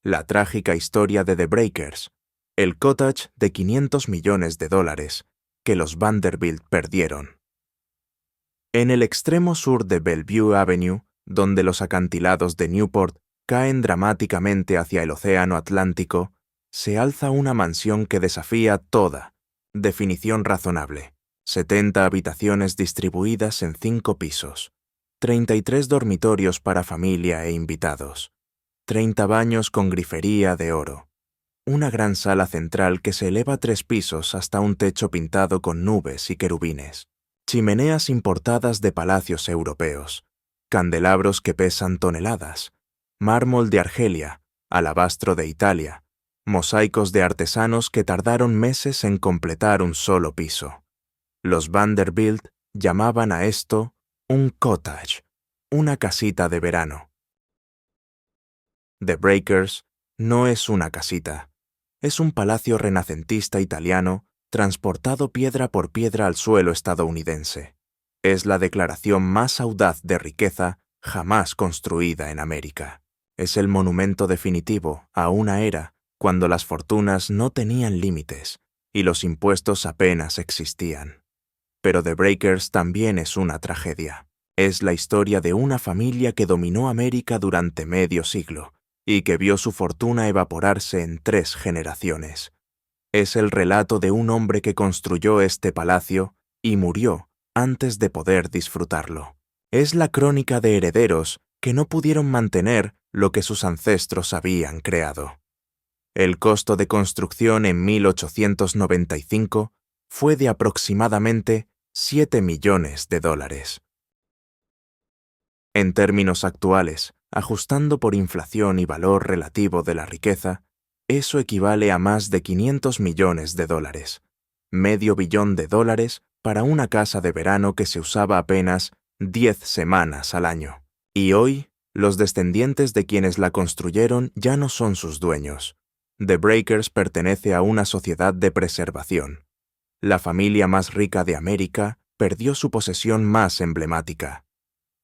La trágica historia de The Breakers, el cottage de $500 millones que los Vanderbilt perdieron. En el extremo sur de Bellevue Avenue, donde los acantilados de Newport caen dramáticamente hacia el océano Atlántico, se alza una mansión que desafía toda definición razonable. 70 habitaciones distribuidas en 5 pisos, 33 dormitorios para familia e invitados, 30 baños con grifería de oro, una gran sala central que se eleva 3 pisos hasta un techo pintado con nubes y querubines, chimeneas importadas de palacios europeos, candelabros que pesan toneladas, mármol de Argelia, alabastro de Italia, mosaicos de artesanos que tardaron meses en completar un solo piso. Los Vanderbilt llamaban a esto un cottage, una casita de verano. The Breakers no es una casita, es un palacio renacentista italiano transportado piedra por piedra al suelo estadounidense. Es la declaración más audaz de riqueza jamás construida en América. Es el monumento definitivo a una era cuando las fortunas no tenían límites y los impuestos apenas existían. Pero The Breakers también es una tragedia. Es la historia de una familia que dominó América durante medio siglo y que vio su fortuna evaporarse en 3 generaciones. Es el relato de un hombre que construyó este palacio y murió antes de poder disfrutarlo. Es la crónica de herederos que no pudieron mantener lo que sus ancestros habían creado. El costo de construcción en 1895 fue de aproximadamente $7 millones. En términos actuales, ajustando por inflación y valor relativo de la riqueza, eso equivale a más de $500 millones, $500 millones para una casa de verano que se usaba apenas 10 semanas al año. Y hoy, los descendientes de quienes la construyeron ya no son sus dueños. The Breakers pertenece a una sociedad de preservación. La familia más rica de América perdió su posesión más emblemática.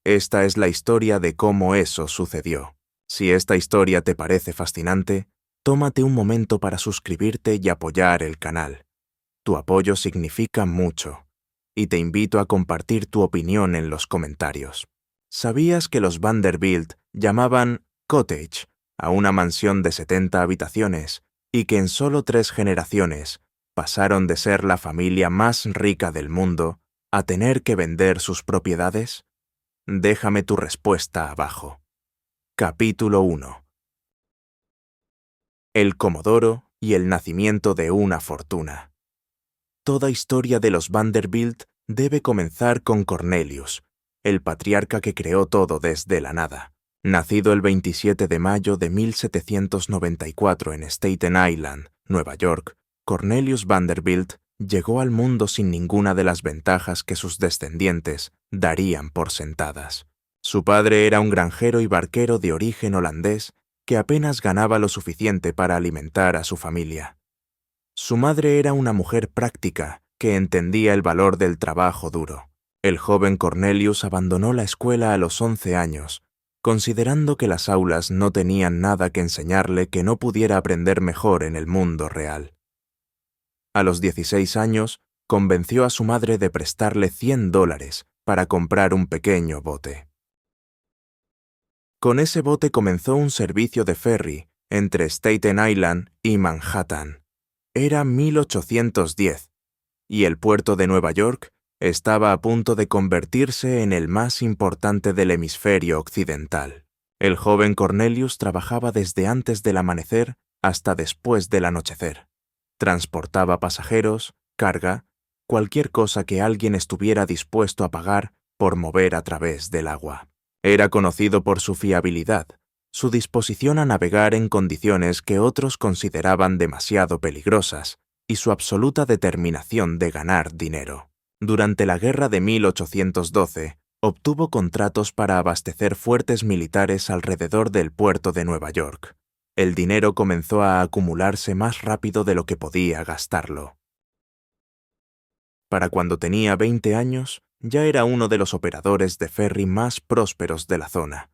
Esta es la historia de cómo eso sucedió. Si esta historia te parece fascinante, tómate un momento para suscribirte y apoyar el canal. Tu apoyo significa mucho, y te invito a compartir tu opinión en los comentarios. ¿Sabías que los Vanderbilt llamaban cottage a una mansión de 70 habitaciones y que en solo 3 generaciones pasaron de ser la familia más rica del mundo a tener que vender sus propiedades? Déjame tu respuesta abajo. Capítulo 1. El Comodoro y el nacimiento de una fortuna. Toda historia de los Vanderbilt debe comenzar con Cornelius, el patriarca que creó todo desde la nada. Nacido el 27 de mayo de 1794 en Staten Island, Nueva York, Cornelius Vanderbilt llegó al mundo sin ninguna de las ventajas que sus descendientes darían por sentadas. Su padre era un granjero y barquero de origen holandés que apenas ganaba lo suficiente para alimentar a su familia. Su madre era una mujer práctica que entendía el valor del trabajo duro. El joven Cornelius abandonó la escuela a los 11 años, considerando que las aulas no tenían nada que enseñarle que no pudiera aprender mejor en el mundo real. A los 16 años, convenció a su madre de prestarle $100 para comprar un pequeño bote. Con ese bote comenzó un servicio de ferry entre Staten Island y Manhattan. Era 1810, y el puerto de Nueva York estaba a punto de convertirse en el más importante del hemisferio occidental. El joven Cornelius trabajaba desde antes del amanecer hasta después del anochecer. Transportaba pasajeros, carga, cualquier cosa que alguien estuviera dispuesto a pagar por mover a través del agua. Era conocido por su fiabilidad, su disposición a navegar en condiciones que otros consideraban demasiado peligrosas y su absoluta determinación de ganar dinero. Durante la guerra de 1812, obtuvo contratos para abastecer fuertes militares alrededor del puerto de Nueva York. El dinero comenzó a acumularse más rápido de lo que podía gastarlo. Para cuando tenía 20 años, ya era uno de los operadores de ferry más prósperos de la zona.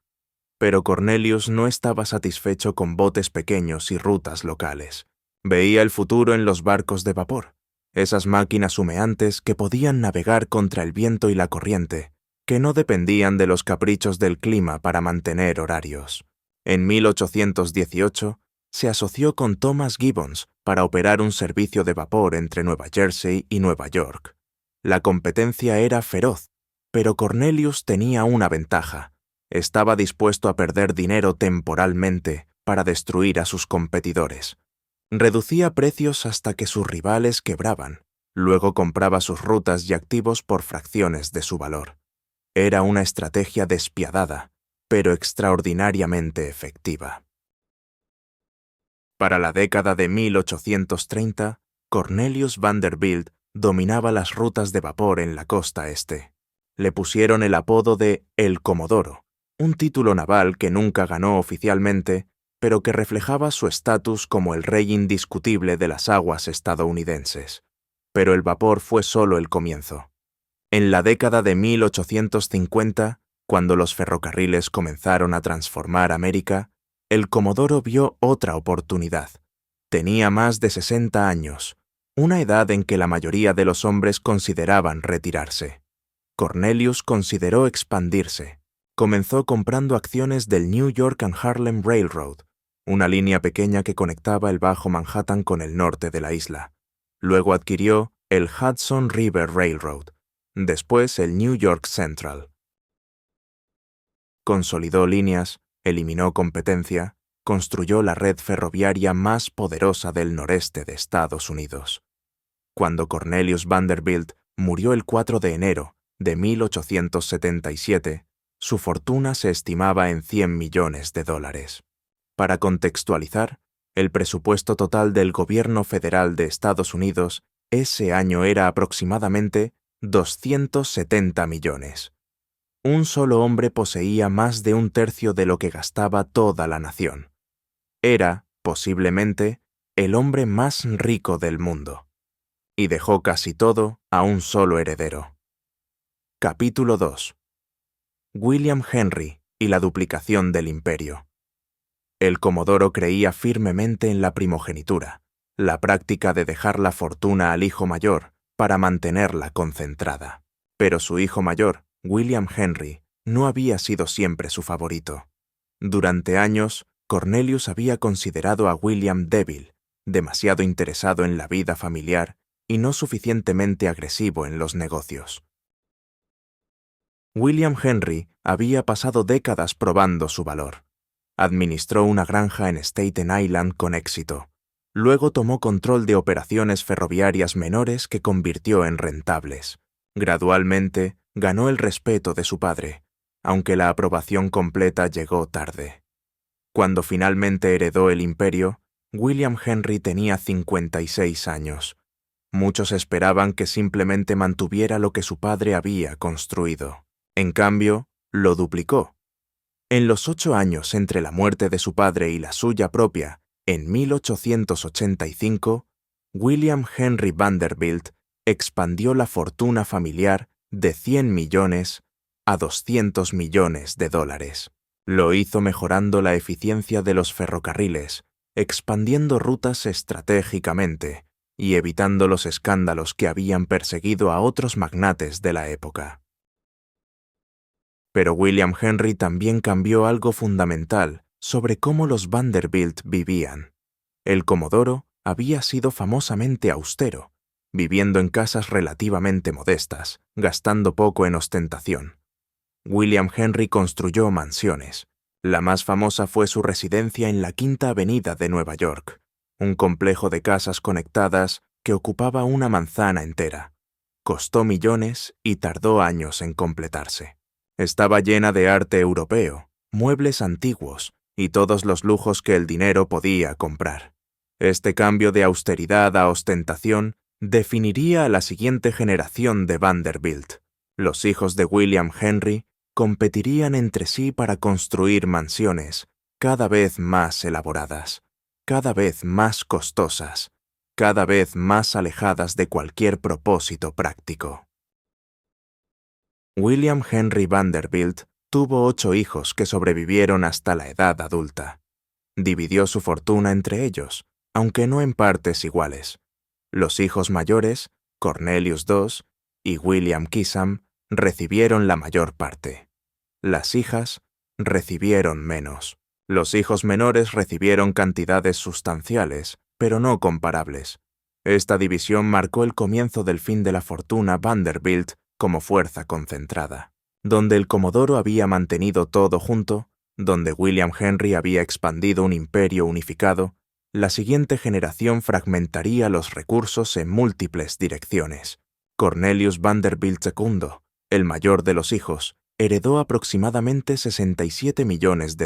Pero Cornelius no estaba satisfecho con botes pequeños y rutas locales. Veía el futuro en los barcos de vapor, esas máquinas humeantes que podían navegar contra el viento y la corriente, que no dependían de los caprichos del clima para mantener horarios. En 1818, se asoció con Thomas Gibbons para operar un servicio de vapor entre Nueva Jersey y Nueva York. La competencia era feroz, pero Cornelius tenía una ventaja. Estaba dispuesto a perder dinero temporalmente para destruir a sus competidores. Reducía precios hasta que sus rivales quebraban. Luego compraba sus rutas y activos por fracciones de su valor. Era una estrategia despiadada, pero extraordinariamente efectiva. Para la década de 1830, Cornelius Vanderbilt dominaba las rutas de vapor en la costa este. Le pusieron el apodo de El Comodoro, un título naval que nunca ganó oficialmente, pero que reflejaba su estatus como el rey indiscutible de las aguas estadounidenses. Pero el vapor fue solo el comienzo. En la década de 1850, cuando los ferrocarriles comenzaron a transformar América, el Comodoro vio otra oportunidad. Tenía más de 60 años, una edad en que la mayoría de los hombres consideraban retirarse. Cornelius consideró expandirse. Comenzó comprando acciones del New York and Harlem Railroad, una línea pequeña que conectaba el Bajo Manhattan con el norte de la isla. Luego adquirió el Hudson River Railroad, después el New York Central. Consolidó líneas, eliminó competencia, construyó la red ferroviaria más poderosa del noreste de Estados Unidos. Cuando Cornelius Vanderbilt murió el 4 de enero de 1877, su fortuna se estimaba en $100 millones. Para contextualizar, el presupuesto total del gobierno federal de Estados Unidos ese año era aproximadamente 270 millones. Un solo hombre poseía más de un tercio de lo que gastaba toda la nación. Era, posiblemente, el hombre más rico del mundo. Y dejó casi todo a un solo heredero. Capítulo 2. William Henry y la duplicación del imperio. El Comodoro creía firmemente en la primogenitura, la práctica de dejar la fortuna al hijo mayor para mantenerla concentrada. Pero su hijo mayor, William Henry, no había sido siempre su favorito. Durante años, Cornelius había considerado a William débil, demasiado interesado en la vida familiar y no suficientemente agresivo en los negocios. William Henry había pasado décadas probando su valor. Administró una granja en Staten Island con éxito. Luego tomó control de operaciones ferroviarias menores que convirtió en rentables. Gradualmente, ganó el respeto de su padre, aunque la aprobación completa llegó tarde. Cuando finalmente heredó el imperio, William Henry tenía 56 años. Muchos esperaban que simplemente mantuviera lo que su padre había construido. En cambio, lo duplicó. En los 8 años entre la muerte de su padre y la suya propia, en 1885, William Henry Vanderbilt expandió la fortuna familiar de 100 millones a 200 millones de dólares. Lo hizo mejorando la eficiencia de los ferrocarriles, expandiendo rutas estratégicamente y evitando los escándalos que habían perseguido a otros magnates de la época. Pero William Henry también cambió algo fundamental sobre cómo los Vanderbilt vivían. El Comodoro había sido famosamente austero, viviendo en casas relativamente modestas, gastando poco en ostentación. William Henry construyó mansiones. La más famosa fue su residencia en la Quinta Avenida de Nueva York, un complejo de casas conectadas que ocupaba una manzana entera. Costó millones y tardó años en completarse. Estaba llena de arte europeo, muebles antiguos y todos los lujos que el dinero podía comprar. Este cambio de austeridad a ostentación definiría a la siguiente generación de Vanderbilt. Los hijos de William Henry competirían entre sí para construir mansiones cada vez más elaboradas, cada vez más costosas, cada vez más alejadas de cualquier propósito práctico. William Henry Vanderbilt Tuvo 8 hijos que sobrevivieron hasta la edad adulta. Dividió su fortuna entre ellos, aunque no en partes iguales. Los hijos mayores, Cornelius II y William Kissam, recibieron la mayor parte. Las hijas recibieron menos. Los hijos menores recibieron cantidades sustanciales, pero no comparables. Esta división marcó el comienzo del fin de la fortuna Vanderbilt como fuerza concentrada. Donde el comodoro había mantenido todo junto, donde William Henry había expandido un imperio unificado, la siguiente generación fragmentaría los recursos en múltiples direcciones. Cornelius Vanderbilt II, el mayor de los hijos, heredó aproximadamente $67 millones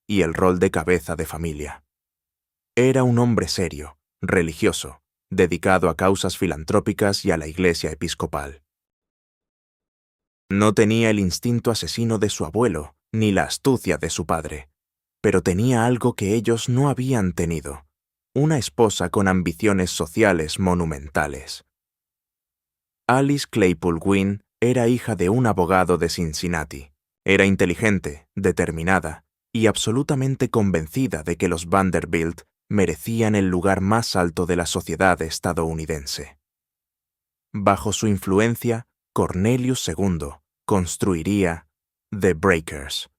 y el rol de cabeza de familia. Era un hombre serio, religioso, dedicado a causas filantrópicas y a la Iglesia episcopal. No tenía el instinto asesino de su abuelo, ni la astucia de su padre, pero tenía algo que ellos no habían tenido: una esposa con ambiciones sociales monumentales. Alice Claypool Gwynne era hija de un abogado de Cincinnati. Era inteligente, determinada y absolutamente convencida de que los Vanderbilt merecían el lugar más alto de la sociedad estadounidense. Bajo su influencia, Cornelius II construiría The Breakers.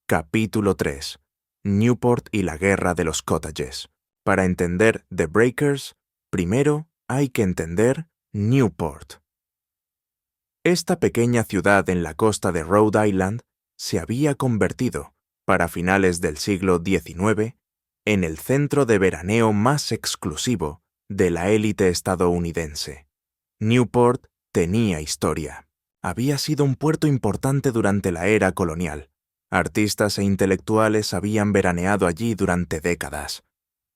Capítulo 3. Newport y la guerra de los cottages. Para entender The Breakers, primero hay que entender Newport. Esta pequeña ciudad en la costa de Rhode Island se había convertido, para finales del siglo XIX, en el centro de veraneo más exclusivo de la élite estadounidense. Newport tenía historia. Había sido un puerto importante durante la era colonial. Artistas e intelectuales habían veraneado allí durante décadas.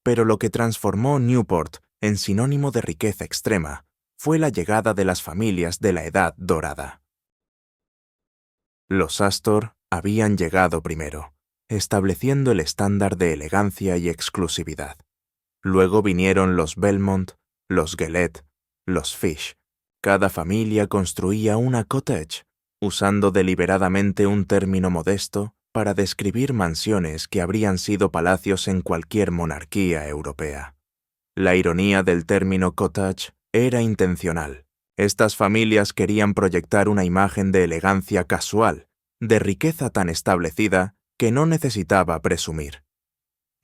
Pero lo que transformó Newport en sinónimo de riqueza extrema fue la llegada de las familias de la Edad Dorada. Los Astor habían llegado primero, estableciendo el estándar de elegancia y exclusividad. Luego vinieron los Belmont, los Gillette, los Fish. Cada familia construía una cottage, usando deliberadamente un término modesto para describir mansiones que habrían sido palacios en cualquier monarquía europea. La ironía del término cottage era intencional. Estas familias querían proyectar una imagen de elegancia casual, de riqueza tan establecida que no necesitaba presumir.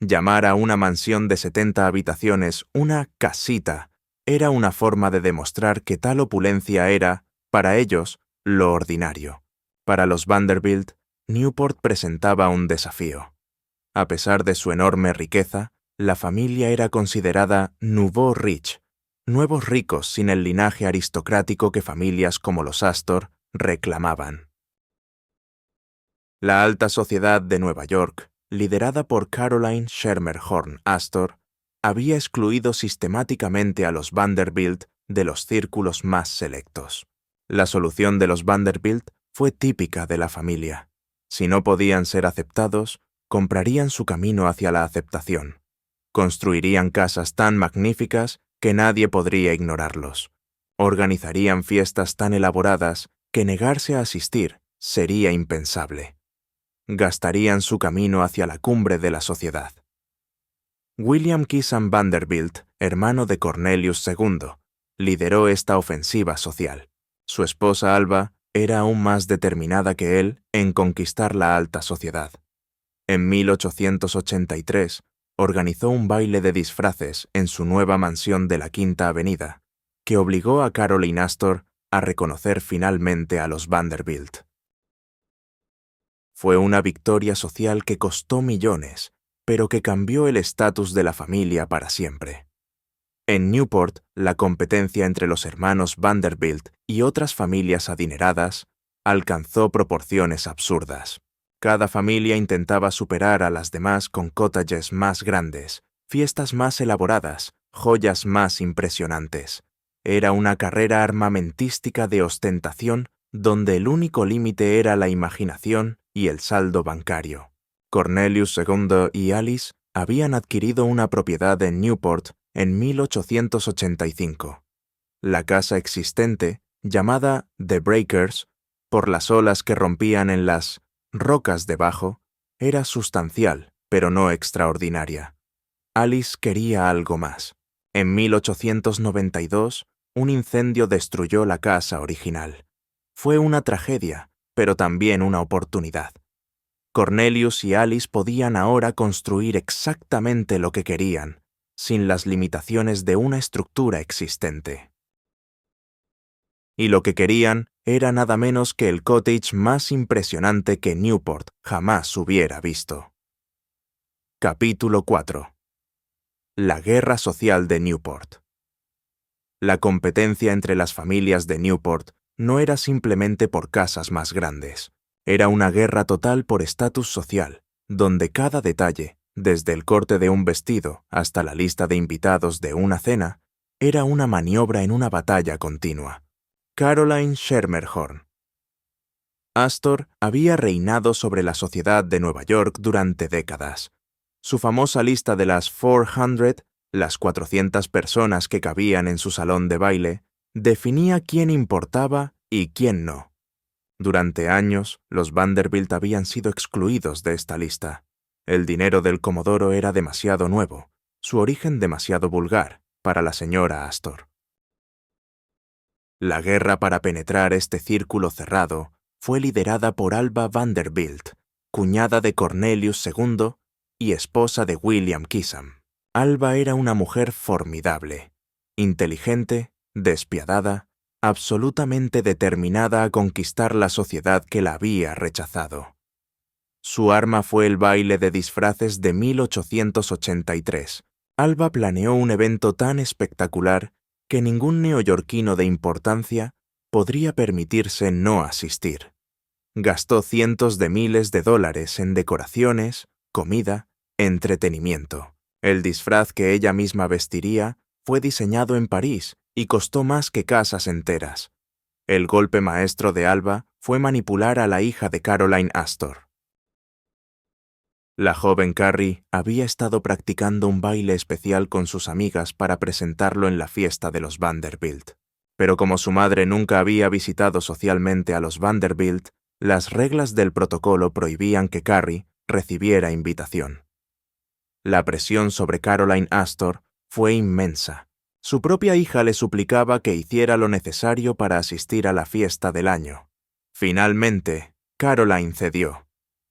Llamar a una mansión de 70 habitaciones una casita era una forma de demostrar que tal opulencia era, para ellos, lo ordinario. Para los Vanderbilt, Newport presentaba un desafío. A pesar de su enorme riqueza, la familia era considerada nouveau rich, nuevos ricos sin el linaje aristocrático que familias como los Astor reclamaban. La alta sociedad de Nueva York, liderada por Caroline Schermerhorn Astor, había excluido sistemáticamente a los Vanderbilt de los círculos más selectos. La solución de los Vanderbilt fue típica de la familia. Si no podían ser aceptados, comprarían su camino hacia la aceptación. Construirían casas tan magníficas que nadie podría ignorarlos. Organizarían fiestas tan elaboradas que negarse a asistir sería impensable. Gastarían su camino hacia la cumbre de la sociedad. William Kissam Vanderbilt, hermano de Cornelius II, lideró esta ofensiva social. Su esposa Alba era aún más determinada que él en conquistar la alta sociedad. En 1883, organizó un baile de disfraces en su nueva mansión de la Quinta Avenida, que obligó a Caroline Astor a reconocer finalmente a los Vanderbilt. Fue una victoria social que costó millones, pero que cambió el estatus de la familia para siempre. En Newport, la competencia entre los hermanos Vanderbilt y otras familias adineradas alcanzó proporciones absurdas. Cada familia intentaba superar a las demás con cottages más grandes, fiestas más elaboradas, joyas más impresionantes. Era una carrera armamentística de ostentación donde el único límite era la imaginación y el saldo bancario. Cornelius II y Alice habían adquirido una propiedad en Newport en 1885. La casa existente, llamada The Breakers, por las olas que rompían en las rocas debajo, era sustancial, pero no extraordinaria. Alice quería algo más. En 1892, un incendio destruyó la casa original. Fue una tragedia, pero también una oportunidad. Cornelius y Alice podían ahora construir exactamente lo que querían, sin las limitaciones de una estructura existente. Y lo que querían era nada menos que el cottage más impresionante que Newport jamás hubiera visto. Capítulo 4. La guerra social de Newport. La competencia entre las familias de Newport no era simplemente por casas más grandes. Era una guerra total por estatus social, donde cada detalle, desde el corte de un vestido hasta la lista de invitados de una cena, era una maniobra en una batalla continua. Caroline Schermerhorn. Astor había reinado sobre la sociedad de Nueva York durante décadas. Su famosa lista de las 400, las 400 personas que cabían en su salón de baile, definía quién importaba y quién no. Durante años, los Vanderbilt habían sido excluidos de esta lista. El dinero del comodoro era demasiado nuevo, su origen demasiado vulgar para la señora Astor. La guerra para penetrar este círculo cerrado fue liderada por Alva Vanderbilt, cuñada de Cornelius II y esposa de William Kissam. Alva era una mujer formidable, inteligente, despiadada, absolutamente determinada a conquistar la sociedad que la había rechazado. Su arma fue el baile de disfraces de 1883. Alva planeó un evento tan espectacular que ningún neoyorquino de importancia podría permitirse no asistir. Gastó cientos de miles de dólares en decoraciones, comida, entretenimiento. El disfraz que ella misma vestiría fue diseñado en París y costó más que casas enteras. El golpe maestro de Alva fue manipular a la hija de Caroline Astor. La joven Carrie había estado practicando un baile especial con sus amigas para presentarlo en la fiesta de los Vanderbilt. Pero como su madre nunca había visitado socialmente a los Vanderbilt, las reglas del protocolo prohibían que Carrie recibiera invitación. La presión sobre Caroline Astor fue inmensa. Su propia hija le suplicaba que hiciera lo necesario para asistir a la fiesta del año. Finalmente, Caroline cedió.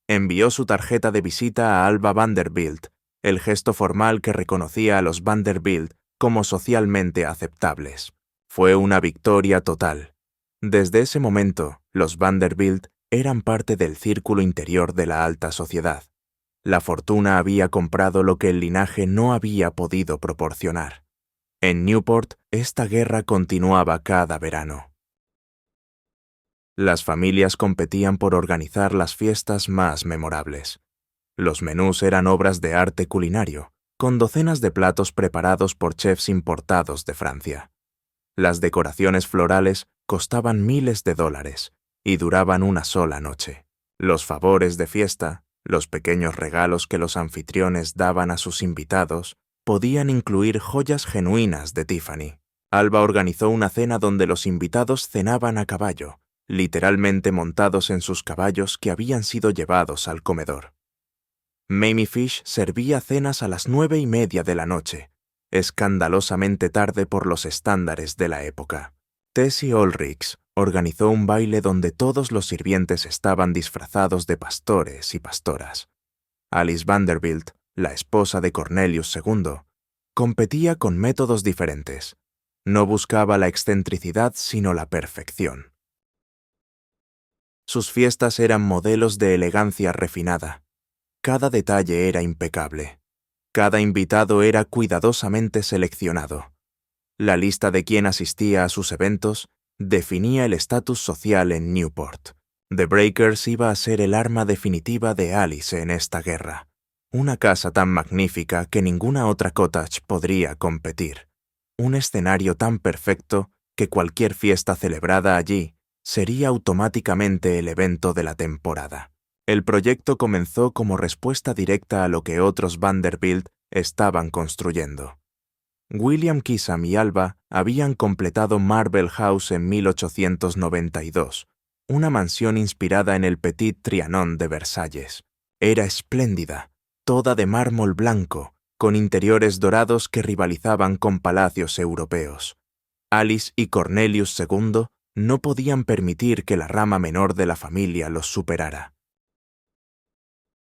Envió su tarjeta de visita a Alva Vanderbilt, el gesto formal que reconocía a los Vanderbilt como socialmente aceptables. Fue una victoria total. Desde ese momento, los Vanderbilt eran parte del círculo interior de la alta sociedad. La fortuna había comprado lo que el linaje no había podido proporcionar. En Newport, esta guerra continuaba cada verano. Las familias competían por organizar las fiestas más memorables. Los menús eran obras de arte culinario, con docenas de platos preparados por chefs importados de Francia. Las decoraciones florales costaban miles de dólares y duraban una sola noche. Los favores de fiesta, los pequeños regalos que los anfitriones daban a sus invitados, podían incluir joyas genuinas de Tiffany. Alva organizó una cena donde los invitados cenaban a caballo, literalmente montados en sus caballos que habían sido llevados al comedor. Mamie Fish servía cenas a las 9:30 de la noche, escandalosamente tarde por los estándares de la época. Tessie Ulrichs organizó un baile donde todos los sirvientes estaban disfrazados de pastores y pastoras. Alice Vanderbilt, la esposa de Cornelius II, competía con métodos diferentes. No buscaba la excentricidad sino la perfección. Sus fiestas eran modelos de elegancia refinada. Cada detalle era impecable. Cada invitado era cuidadosamente seleccionado. La lista de quién asistía a sus eventos definía el estatus social en Newport. The Breakers iba a ser el arma definitiva de Alice en esta guerra. Una casa tan magnífica que ninguna otra cottage podría competir. Un escenario tan perfecto que cualquier fiesta celebrada allí sería automáticamente el evento de la temporada. El proyecto comenzó como respuesta directa a lo que otros Vanderbilt estaban construyendo. William Kissam y Alva habían completado Marble House en 1892, una mansión inspirada en el Petit Trianon de Versalles. Era espléndida, toda de mármol blanco, con interiores dorados que rivalizaban con palacios europeos. Alice y Cornelius II no podían permitir que la rama menor de la familia los superara.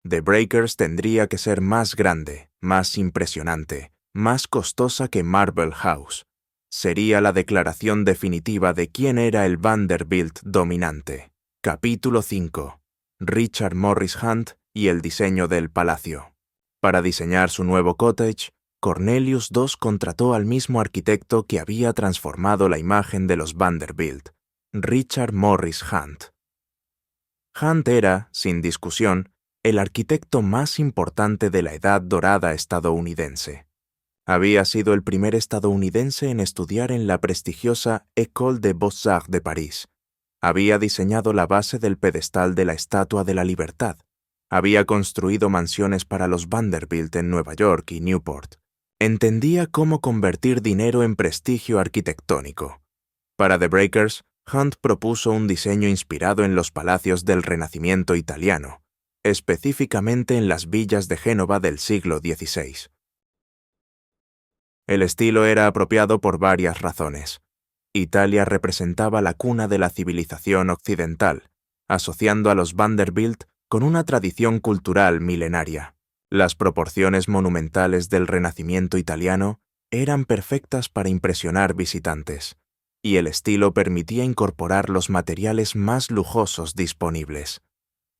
The Breakers tendría que ser más grande, más impresionante, más costosa que Marble House. Sería la declaración definitiva de quién era el Vanderbilt dominante. Capítulo 5. Richard Morris Hunt y el diseño del palacio. Para diseñar su nuevo cottage, Cornelius II contrató al mismo arquitecto que había transformado la imagen de los Vanderbilt, Richard Morris Hunt. Hunt era, sin discusión, el arquitecto más importante de la Edad Dorada estadounidense. Había sido el primer estadounidense en estudiar en la prestigiosa École des Beaux-Arts de París. Había diseñado la base del pedestal de la Estatua de la Libertad. Había construido mansiones para los Vanderbilt en Nueva York y Newport. Entendía cómo convertir dinero en prestigio arquitectónico. Para The Breakers, Hunt propuso un diseño inspirado en los palacios del Renacimiento italiano, específicamente en las villas de Génova del siglo XVI. El estilo era apropiado por varias razones. Italia representaba la cuna de la civilización occidental, asociando a los Vanderbilt con una tradición cultural milenaria. Las proporciones monumentales del Renacimiento italiano eran perfectas para impresionar visitantes, y el estilo permitía incorporar los materiales más lujosos disponibles.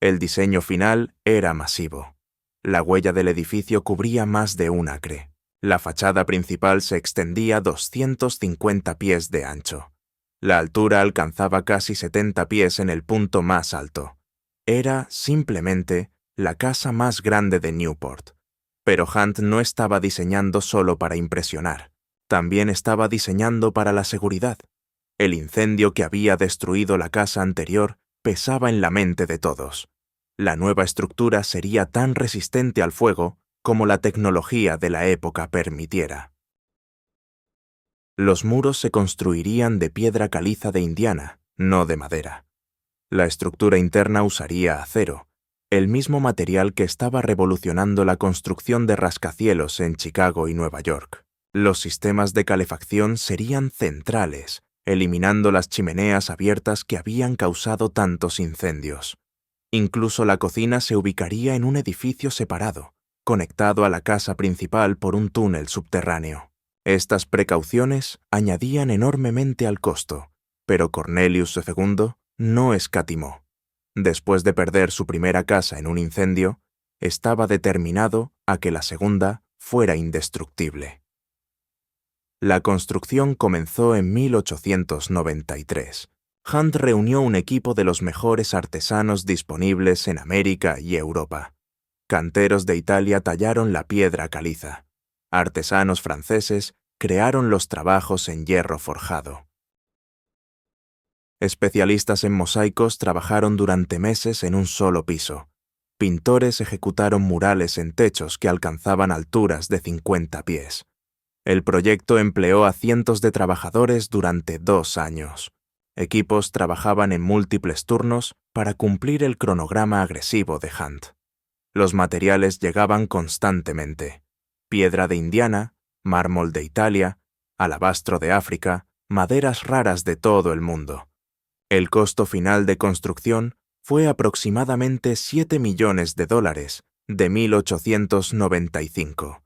El diseño final era masivo. La huella del edificio cubría más de un acre. La fachada principal se extendía 250 pies de ancho. La altura alcanzaba casi 70 pies en el punto más alto. Era, simplemente, la casa más grande de Newport. Pero Hunt no estaba diseñando solo para impresionar. También estaba diseñando para la seguridad. El incendio que había destruido la casa anterior pesaba en la mente de todos. La nueva estructura sería tan resistente al fuego como la tecnología de la época permitiera. Los muros se construirían de piedra caliza de Indiana, no de madera. La estructura interna usaría acero, el mismo material que estaba revolucionando la construcción de rascacielos en Chicago y Nueva York. Los sistemas de calefacción serían centrales, eliminando las chimeneas abiertas que habían causado tantos incendios. Incluso la cocina se ubicaría en un edificio separado, conectado a la casa principal por un túnel subterráneo. Estas precauciones añadían enormemente al costo, pero Cornelius II no escatimó. Después de perder su primera casa en un incendio, estaba determinado a que la segunda fuera indestructible. La construcción comenzó en 1893. Hunt reunió un equipo de los mejores artesanos disponibles en América y Europa. Canteros de Italia tallaron la piedra caliza. Artesanos franceses crearon los trabajos en hierro forjado. Especialistas en mosaicos trabajaron durante meses en un solo piso. Pintores ejecutaron murales en techos que alcanzaban alturas de 50 pies. El proyecto empleó a cientos de trabajadores durante 2 años. Equipos trabajaban en múltiples turnos para cumplir el cronograma agresivo de Hunt. Los materiales llegaban constantemente: piedra de Indiana, mármol de Italia, alabastro de África, maderas raras de todo el mundo. El costo final de construcción fue aproximadamente $7 millones de 1895.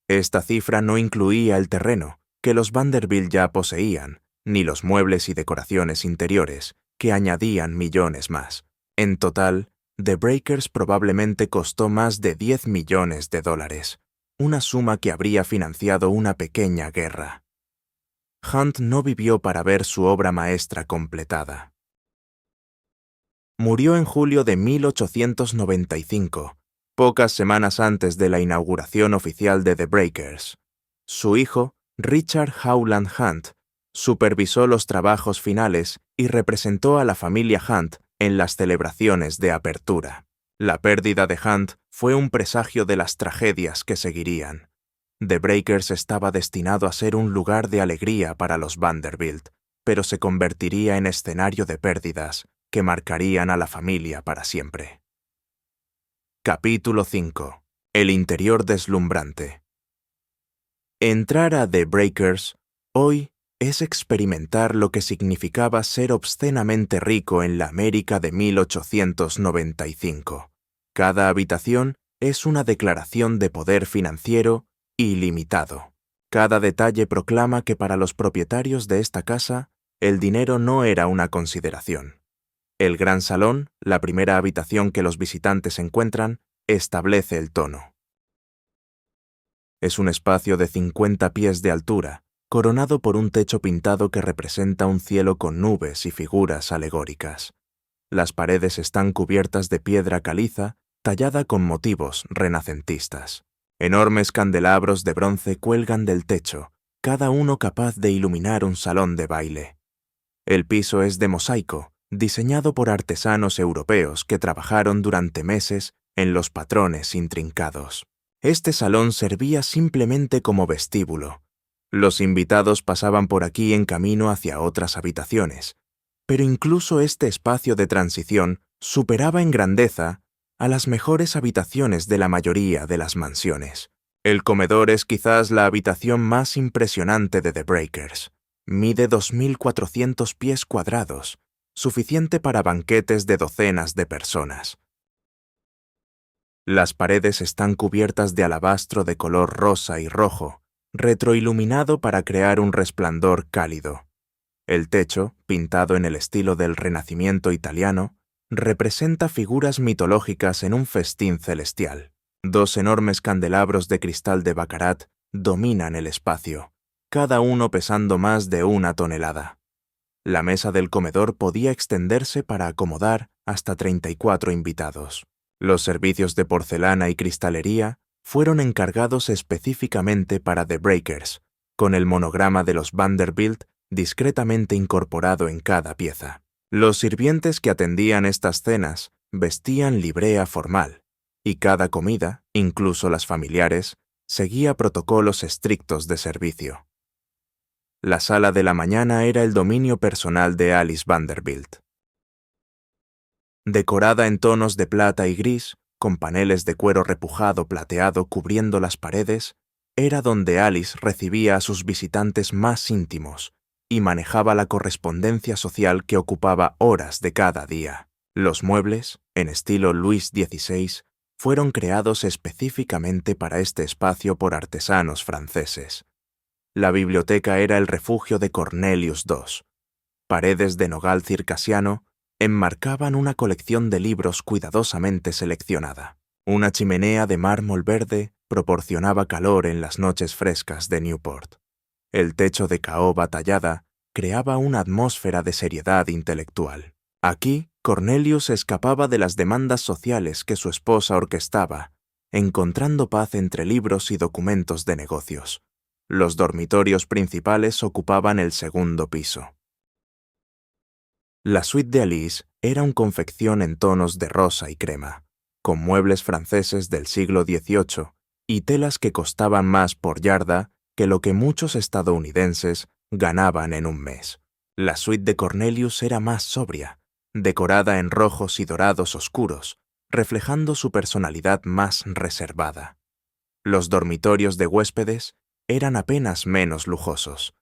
Esta cifra no incluía el terreno, que los Vanderbilt ya poseían, ni los muebles y decoraciones interiores, que añadían millones más. En total, The Breakers probablemente costó más de $10 millones, una suma que habría financiado una pequeña guerra. Hunt no vivió para ver su obra maestra completada. Murió en julio de 1895, pocas semanas antes de la inauguración oficial de The Breakers. Su hijo, Richard Howland Hunt, supervisó los trabajos finales y representó a la familia Hunt en las celebraciones de apertura. La pérdida de Hunt fue un presagio de las tragedias que seguirían. The Breakers estaba destinado a ser un lugar de alegría para los Vanderbilt, pero se convertiría en escenario de pérdidas, que marcarían a la familia para siempre. Capítulo 5. El interior deslumbrante. Entrar a The Breakers hoy es experimentar lo que significaba ser obscenamente rico en la América de 1895. Cada habitación es una declaración de poder financiero ilimitado. Cada detalle proclama que para los propietarios de esta casa, el dinero no era una consideración. El gran salón, la primera habitación que los visitantes encuentran, establece el tono. Es un espacio de 50 pies de altura, coronado por un techo pintado que representa un cielo con nubes y figuras alegóricas. Las paredes están cubiertas de piedra caliza, tallada con motivos renacentistas. Enormes candelabros de bronce cuelgan del techo, cada uno capaz de iluminar un salón de baile. El piso es de mosaico, diseñado por artesanos europeos que trabajaron durante meses en los patrones intrincados. Este salón servía simplemente como vestíbulo. Los invitados pasaban por aquí en camino hacia otras habitaciones, pero incluso este espacio de transición superaba en grandeza a las mejores habitaciones de la mayoría de las mansiones. El comedor es quizás la habitación más impresionante de The Breakers. Mide 2.400 pies cuadrados, suficiente para banquetes de docenas de personas. Las paredes están cubiertas de alabastro de color rosa y rojo, retroiluminado para crear un resplandor cálido. El techo, pintado en el estilo del Renacimiento italiano, representa figuras mitológicas en un festín celestial. 2 enormes candelabros de cristal de Baccarat dominan el espacio, cada uno pesando más de 1 tonelada. La mesa del comedor podía extenderse para acomodar hasta 34 invitados. Los servicios de porcelana y cristalería fueron encargados específicamente para The Breakers, con el monograma de los Vanderbilt discretamente incorporado en cada pieza. Los sirvientes que atendían estas cenas vestían librea formal, y cada comida, incluso las familiares, seguía protocolos estrictos de servicio. La sala de la mañana era el dominio personal de Alice Vanderbilt. Decorada en tonos de plata y gris, con paneles de cuero repujado plateado cubriendo las paredes, era donde Alice recibía a sus visitantes más íntimos y manejaba la correspondencia social que ocupaba horas de cada día. Los muebles, en estilo Luis XVI, fueron creados específicamente para este espacio por artesanos franceses. La biblioteca era el refugio de Cornelius II. Paredes de nogal circasiano enmarcaban una colección de libros cuidadosamente seleccionada. Una chimenea de mármol verde proporcionaba calor en las noches frescas de Newport. El techo de caoba tallada creaba una atmósfera de seriedad intelectual. Aquí, Cornelius escapaba de las demandas sociales que su esposa orquestaba, encontrando paz entre libros y documentos de negocios. Los dormitorios principales ocupaban el segundo piso. La suite de Alice era una confección en tonos de rosa y crema, con muebles franceses del siglo XVIII y telas que costaban más por yarda que lo que muchos estadounidenses ganaban en un mes. La suite de Cornelius era más sobria, decorada en rojos y dorados oscuros, reflejando su personalidad más reservada. Los dormitorios de huéspedes eran apenas menos lujosos.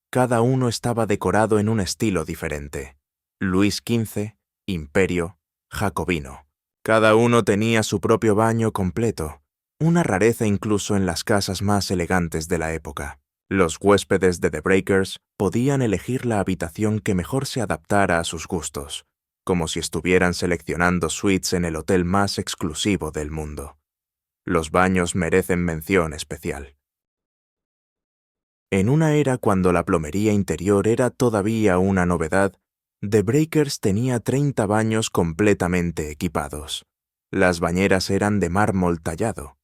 Cada uno estaba decorado en un estilo diferente. Luis XV, Imperio, Jacobino. Cada uno tenía su propio baño completo, una rareza incluso en las casas más elegantes de la época. Los huéspedes de The Breakers podían elegir la habitación que mejor se adaptara a sus gustos, como si estuvieran seleccionando suites en el hotel más exclusivo del mundo. Los baños merecen mención especial. En una era cuando la plomería interior era todavía una novedad, The Breakers tenía 30 baños completamente equipados. Las bañeras eran de mármol tallado.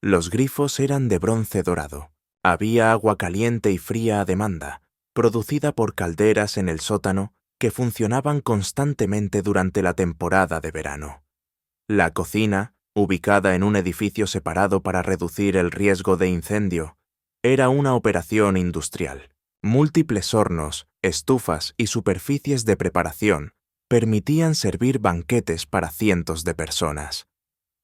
Los grifos eran de bronce dorado. Había agua caliente y fría a demanda, producida por calderas en el sótano que funcionaban constantemente durante la temporada de verano. La cocina, ubicada en un edificio separado para reducir el riesgo de incendio, era una operación industrial. Múltiples hornos, estufas y superficies de preparación permitían servir banquetes para cientos de personas.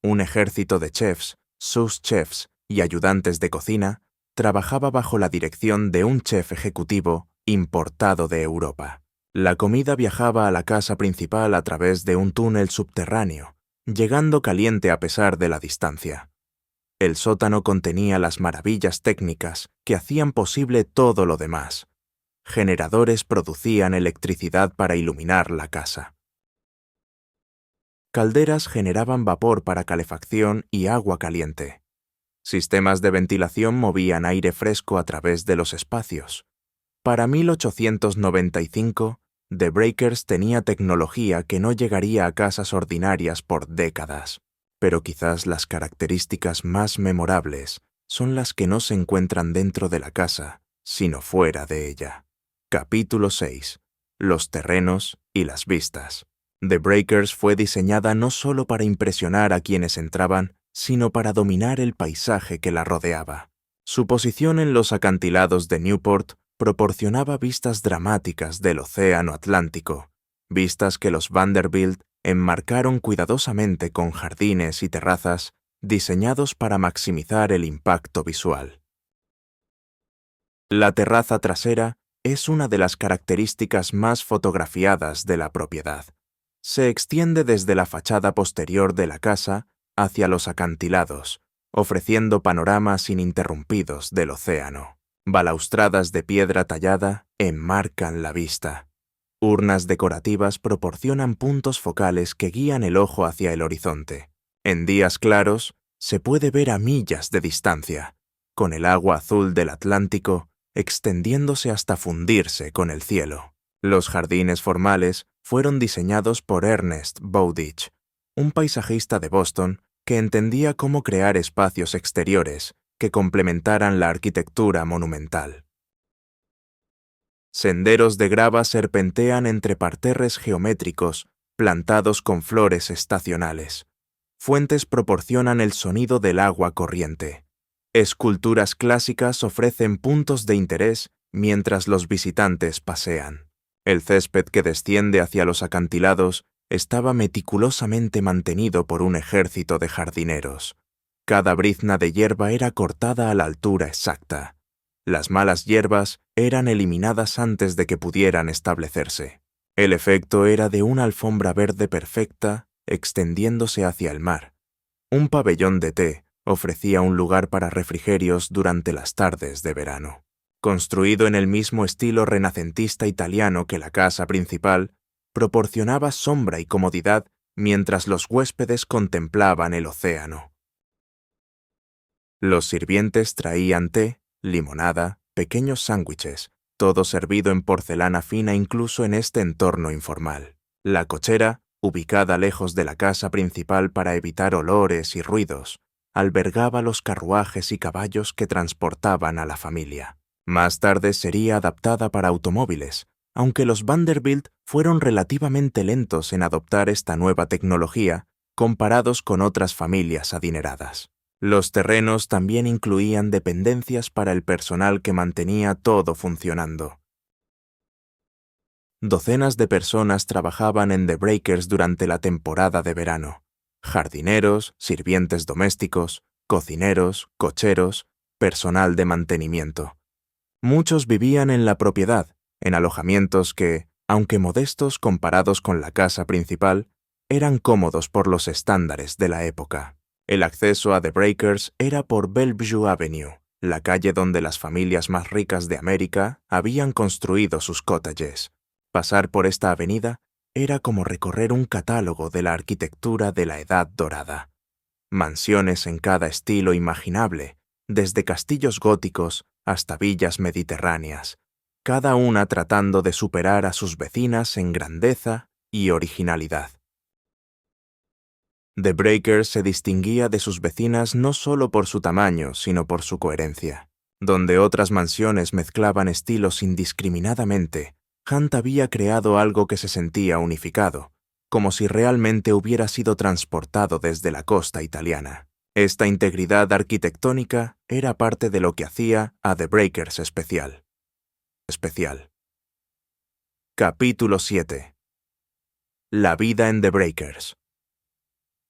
Un ejército de chefs, sous chefs y ayudantes de cocina trabajaba bajo la dirección de un chef ejecutivo importado de Europa. La comida viajaba a la casa principal a través de un túnel subterráneo, llegando caliente a pesar de la distancia. El sótano contenía las maravillas técnicas que hacían posible todo lo demás. Generadores producían electricidad para iluminar la casa. Calderas generaban vapor para calefacción y agua caliente. Sistemas de ventilación movían aire fresco a través de los espacios. Para 1895, The Breakers tenía tecnología que no llegaría a casas ordinarias por décadas. Pero quizás las características más memorables son las que no se encuentran dentro de la casa, sino fuera de ella. Capítulo 6. Los terrenos y las vistas. The Breakers fue diseñada no solo para impresionar a quienes entraban, sino para dominar el paisaje que la rodeaba. Su posición en los acantilados de Newport proporcionaba vistas dramáticas del Océano Atlántico, vistas que los Vanderbilt enmarcaron cuidadosamente con jardines y terrazas diseñados para maximizar el impacto visual. La terraza trasera es una de las características más fotografiadas de la propiedad. Se extiende desde la fachada posterior de la casa hacia los acantilados, ofreciendo panoramas ininterrumpidos del océano. Balaustradas de piedra tallada enmarcan la vista. Urnas decorativas proporcionan puntos focales que guían el ojo hacia el horizonte. En días claros, se puede ver a millas de distancia, con el agua azul del Atlántico extendiéndose hasta fundirse con el cielo. Los jardines formales fueron diseñados por Ernest Bowditch, un paisajista de Boston que entendía cómo crear espacios exteriores que complementaran la arquitectura monumental. Senderos de grava serpentean entre parterres geométricos plantados con flores estacionales. Fuentes proporcionan el sonido del agua corriente. Esculturas clásicas ofrecen puntos de interés mientras los visitantes pasean. El césped que desciende hacia los acantilados estaba meticulosamente mantenido por un ejército de jardineros. Cada brizna de hierba era cortada a la altura exacta. Las malas hierbas eran eliminadas antes de que pudieran establecerse. El efecto era de una alfombra verde perfecta extendiéndose hacia el mar. Un pabellón de té ofrecía un lugar para refrigerios durante las tardes de verano. Construido en el mismo estilo renacentista italiano que la casa principal, proporcionaba sombra y comodidad mientras los huéspedes contemplaban el océano. Los sirvientes traían té, limonada, pequeños sándwiches, todo servido en porcelana fina incluso en este entorno informal. La cochera, ubicada lejos de la casa principal para evitar olores y ruidos, albergaba los carruajes y caballos que transportaban a la familia. Más tarde sería adaptada para automóviles, aunque los Vanderbilt fueron relativamente lentos en adoptar esta nueva tecnología comparados con otras familias adineradas. Los terrenos también incluían dependencias para el personal que mantenía todo funcionando. Docenas de personas trabajaban en The Breakers durante la temporada de verano. Jardineros, sirvientes domésticos, cocineros, cocheros, personal de mantenimiento. Muchos vivían en la propiedad, en alojamientos que, aunque modestos comparados con la casa principal, eran cómodos por los estándares de la época. El acceso a The Breakers era por Bellevue Avenue, la calle donde las familias más ricas de América habían construido sus cottages. Pasar por esta avenida era como recorrer un catálogo de la arquitectura de la Edad Dorada. Mansiones en cada estilo imaginable, desde castillos góticos hasta villas mediterráneas, cada una tratando de superar a sus vecinas en grandeza y originalidad. The Breakers se distinguía de sus vecinas no solo por su tamaño, sino por su coherencia. Donde otras mansiones mezclaban estilos indiscriminadamente, Hunt había creado algo que se sentía unificado, como si realmente hubiera sido transportado desde la costa italiana. Esta integridad arquitectónica era parte de lo que hacía a The Breakers especial. Capítulo 7. La vida en The Breakers.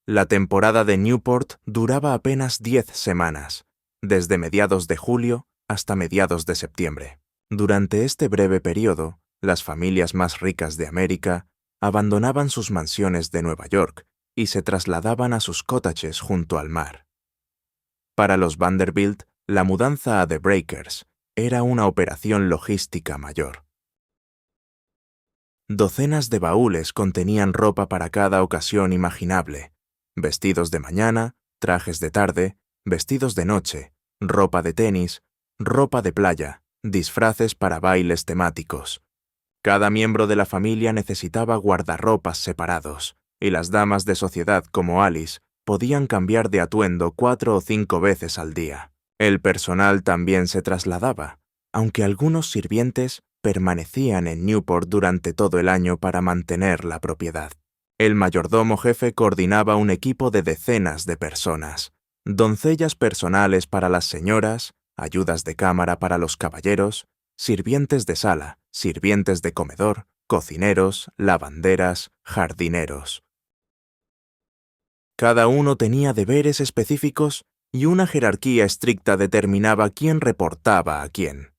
La temporada de Newport duraba apenas 10 semanas, desde mediados de julio hasta mediados de septiembre. Durante este breve periodo, las familias más ricas de América abandonaban sus mansiones de Nueva York y se trasladaban a sus cottages junto al mar. Para los Vanderbilt, la mudanza a The Breakers era una operación logística mayor. Docenas de baúles contenían ropa para cada ocasión imaginable: vestidos de mañana, trajes de tarde, vestidos de noche, ropa de tenis, ropa de playa, disfraces para bailes temáticos. Cada miembro de la familia necesitaba guardarropas separados, y las damas de sociedad como Alice podían cambiar de atuendo 4 o 5 veces al día. El personal también se trasladaba, aunque algunos sirvientes permanecían en Newport durante todo el año para mantener la propiedad. El mayordomo jefe coordinaba un equipo de decenas de personas: doncellas personales para las señoras, ayudas de cámara para los caballeros, sirvientes de sala, sirvientes de comedor, cocineros, lavanderas, jardineros. Cada uno tenía deberes específicos y una jerarquía estricta determinaba quién reportaba a quién.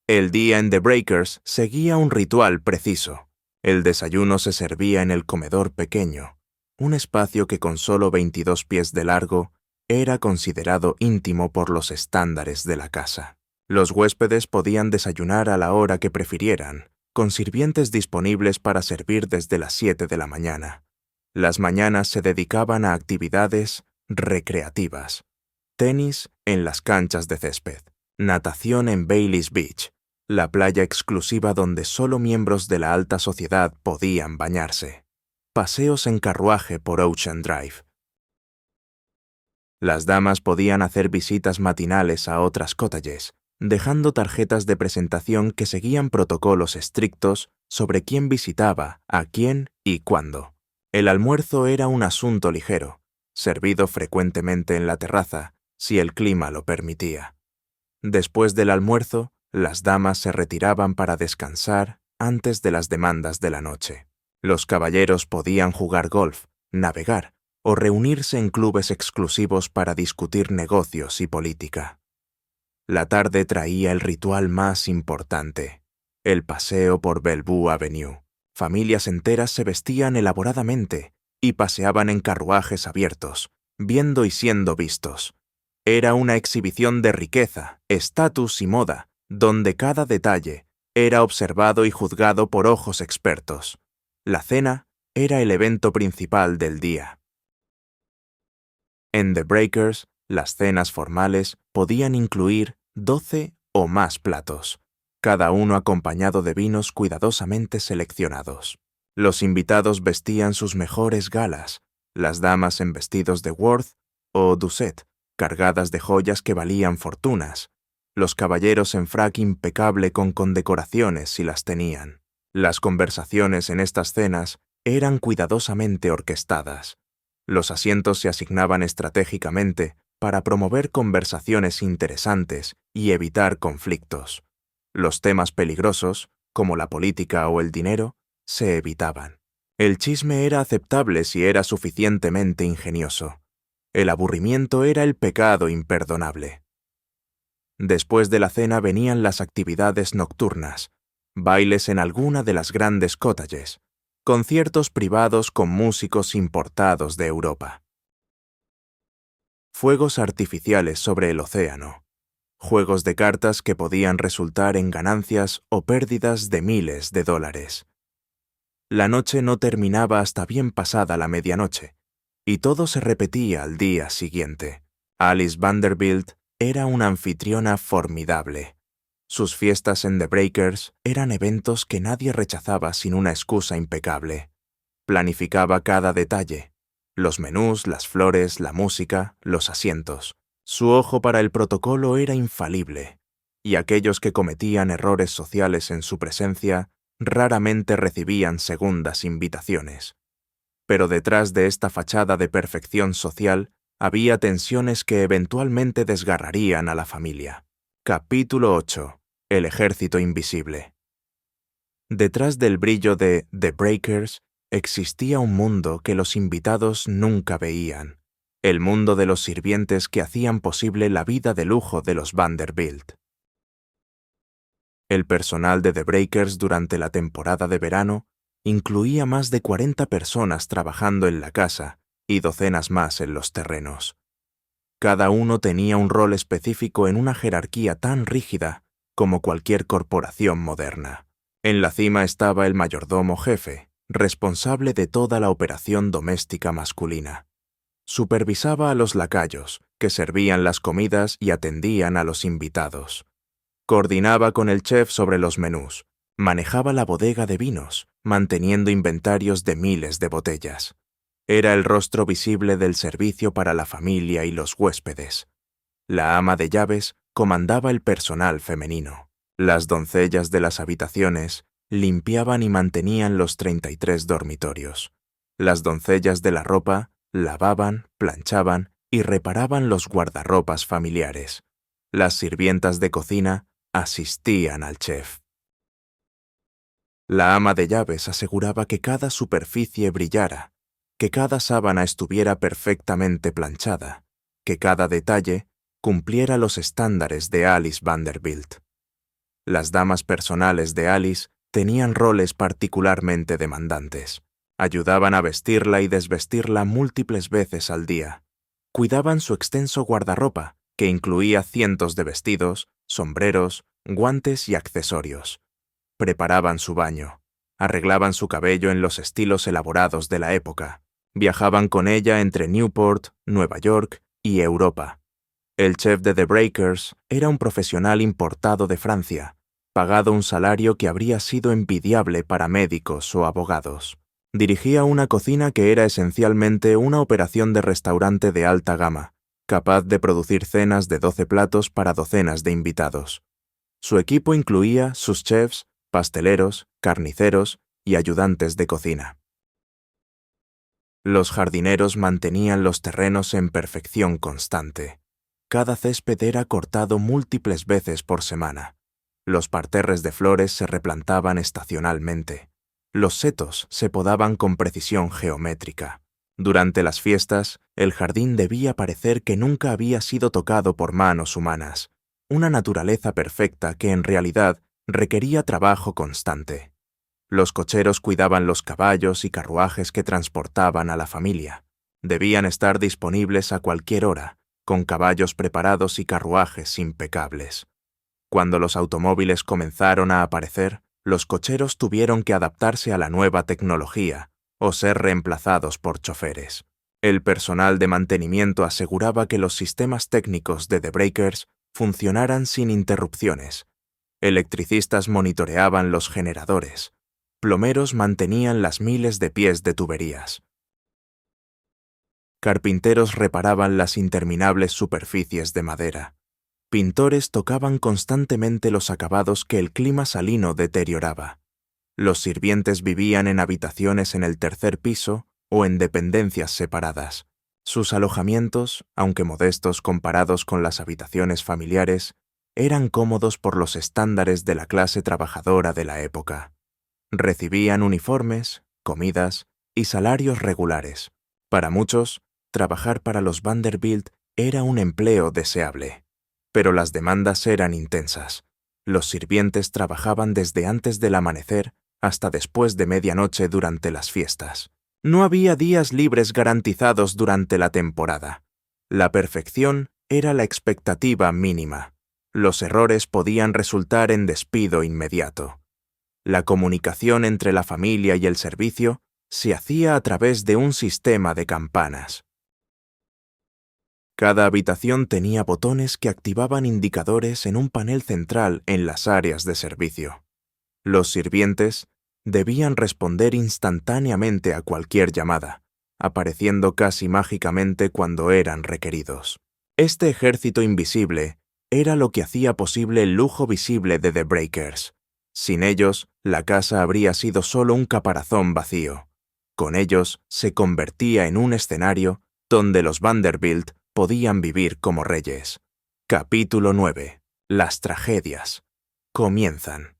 El día en The Breakers seguía un ritual preciso. El desayuno se servía en el comedor pequeño, un espacio que con solo 22 pies de largo era considerado íntimo por los estándares de la casa. Los huéspedes podían desayunar a la hora que prefirieran, con sirvientes disponibles para servir desde las 7 de la mañana. Las mañanas se dedicaban a actividades recreativas: tenis en las canchas de césped, natación en Bailey's Beach, la playa exclusiva donde solo miembros de la alta sociedad podían bañarse, paseos en carruaje por Ocean Drive. Las damas podían hacer visitas matinales a otras cottages, dejando tarjetas de presentación que seguían protocolos estrictos sobre quién visitaba, a quién y cuándo. El almuerzo era un asunto ligero, servido frecuentemente en la terraza, si el clima lo permitía. Después del almuerzo, las damas se retiraban para descansar antes de las demandas de la noche. Los caballeros podían jugar golf, navegar o reunirse en clubes exclusivos para discutir negocios y política. La tarde traía el ritual más importante: el paseo por Bellevue Avenue. Familias enteras se vestían elaboradamente y paseaban en carruajes abiertos, viendo y siendo vistos. Era una exhibición de riqueza, estatus y moda, donde cada detalle era observado y juzgado por ojos expertos. La cena era el evento principal del día. En The Breakers, las cenas formales podían incluir 12 o más platos, cada uno acompañado de vinos cuidadosamente seleccionados. Los invitados vestían sus mejores galas, las damas en vestidos de Worth o Doucet, cargadas de joyas que valían fortunas, los caballeros en frac impecable con condecoraciones si las tenían. Las conversaciones en estas cenas eran cuidadosamente orquestadas. Los asientos se asignaban estratégicamente para promover conversaciones interesantes y evitar conflictos. Los temas peligrosos, como la política o el dinero, se evitaban. El chisme era aceptable si era suficientemente ingenioso. El aburrimiento era el pecado imperdonable. Después de la cena venían las actividades nocturnas, bailes en alguna de las grandes cottages, conciertos privados con músicos importados de Europa, fuegos artificiales sobre el océano, juegos de cartas que podían resultar en ganancias o pérdidas de miles de dólares. La noche no terminaba hasta bien pasada la medianoche, y todo se repetía al día siguiente. Alice Vanderbilt era una anfitriona formidable. Sus fiestas en The Breakers eran eventos que nadie rechazaba sin una excusa impecable. Planificaba cada detalle: los menús, las flores, la música, los asientos. Su ojo para el protocolo era infalible, y aquellos que cometían errores sociales en su presencia raramente recibían segundas invitaciones. Pero detrás de esta fachada de perfección social había tensiones que eventualmente desgarrarían a la familia. Capítulo 8. El ejército invisible. Detrás del brillo de The Breakers existía un mundo que los invitados nunca veían, el mundo de los sirvientes que hacían posible la vida de lujo de los Vanderbilt. El personal de The Breakers durante la temporada de verano incluía más de 40 personas trabajando en la casa y docenas más en los terrenos. Cada uno tenía un rol específico en una jerarquía tan rígida como cualquier corporación moderna. En la cima estaba el mayordomo jefe, responsable de toda la operación doméstica masculina. Supervisaba a los lacayos, que servían las comidas y atendían a los invitados. Coordinaba con el chef sobre los menús. Manejaba la bodega de vinos, manteniendo inventarios de miles de botellas. Era el rostro visible del servicio para la familia y los huéspedes. La ama de llaves comandaba el personal femenino. Las doncellas de las habitaciones limpiaban y mantenían los 33 dormitorios. Las doncellas de la ropa lavaban, planchaban y reparaban los guardarropas familiares. Las sirvientas de cocina asistían al chef. La ama de llaves aseguraba que cada superficie brillara, que cada sábana estuviera perfectamente planchada, que cada detalle cumpliera los estándares de Alice Vanderbilt. Las damas personales de Alice tenían roles particularmente demandantes. Ayudaban a vestirla y desvestirla múltiples veces al día. Cuidaban su extenso guardarropa, que incluía cientos de vestidos, sombreros, guantes y accesorios. Preparaban su baño. Arreglaban su cabello en los estilos elaborados de la época. Viajaban con ella entre Newport, Nueva York y Europa. El chef de The Breakers era un profesional importado de Francia, pagado un salario que habría sido envidiable para médicos o abogados. Dirigía una cocina que era esencialmente una operación de restaurante de alta gama, capaz de producir cenas de 12 platos para docenas de invitados. Su equipo incluía sus chefs, pasteleros, carniceros y ayudantes de cocina. Los jardineros mantenían los terrenos en perfección constante. Cada césped era cortado múltiples veces por semana. Los parterres de flores se replantaban estacionalmente. Los setos se podaban con precisión geométrica. Durante las fiestas, el jardín debía parecer que nunca había sido tocado por manos humanas, una naturaleza perfecta que en realidad requería trabajo constante. Los cocheros cuidaban los caballos y carruajes que transportaban a la familia. Debían estar disponibles a cualquier hora, con caballos preparados y carruajes impecables. Cuando los automóviles comenzaron a aparecer, los cocheros tuvieron que adaptarse a la nueva tecnología o ser reemplazados por choferes. El personal de mantenimiento aseguraba que los sistemas técnicos de The Breakers funcionaran sin interrupciones. Electricistas monitoreaban los generadores. Plomeros mantenían las miles de pies de tuberías. Carpinteros reparaban las interminables superficies de madera. Pintores tocaban constantemente los acabados que el clima salino deterioraba. Los sirvientes vivían en habitaciones en el tercer piso o en dependencias separadas. Sus alojamientos, aunque modestos comparados con las habitaciones familiares, eran cómodos por los estándares de la clase trabajadora de la época. Recibían uniformes, comidas y salarios regulares. Para muchos, trabajar para los Vanderbilt era un empleo deseable. Pero las demandas eran intensas. Los sirvientes trabajaban desde antes del amanecer hasta después de medianoche durante las fiestas. No había días libres garantizados durante la temporada. La perfección era la expectativa mínima. Los errores podían resultar en despido inmediato. La comunicación entre la familia y el servicio se hacía a través de un sistema de campanas. Cada habitación tenía botones que activaban indicadores en un panel central en las áreas de servicio. Los sirvientes debían responder instantáneamente a cualquier llamada, apareciendo casi mágicamente cuando eran requeridos. Este ejército invisible era lo que hacía posible el lujo visible de The Breakers. Sin ellos, la casa habría sido solo un caparazón vacío. Con ellos, se convertía en un escenario donde los Vanderbilt podían vivir como reyes. Capítulo 9. Las tragedias. Comienzan.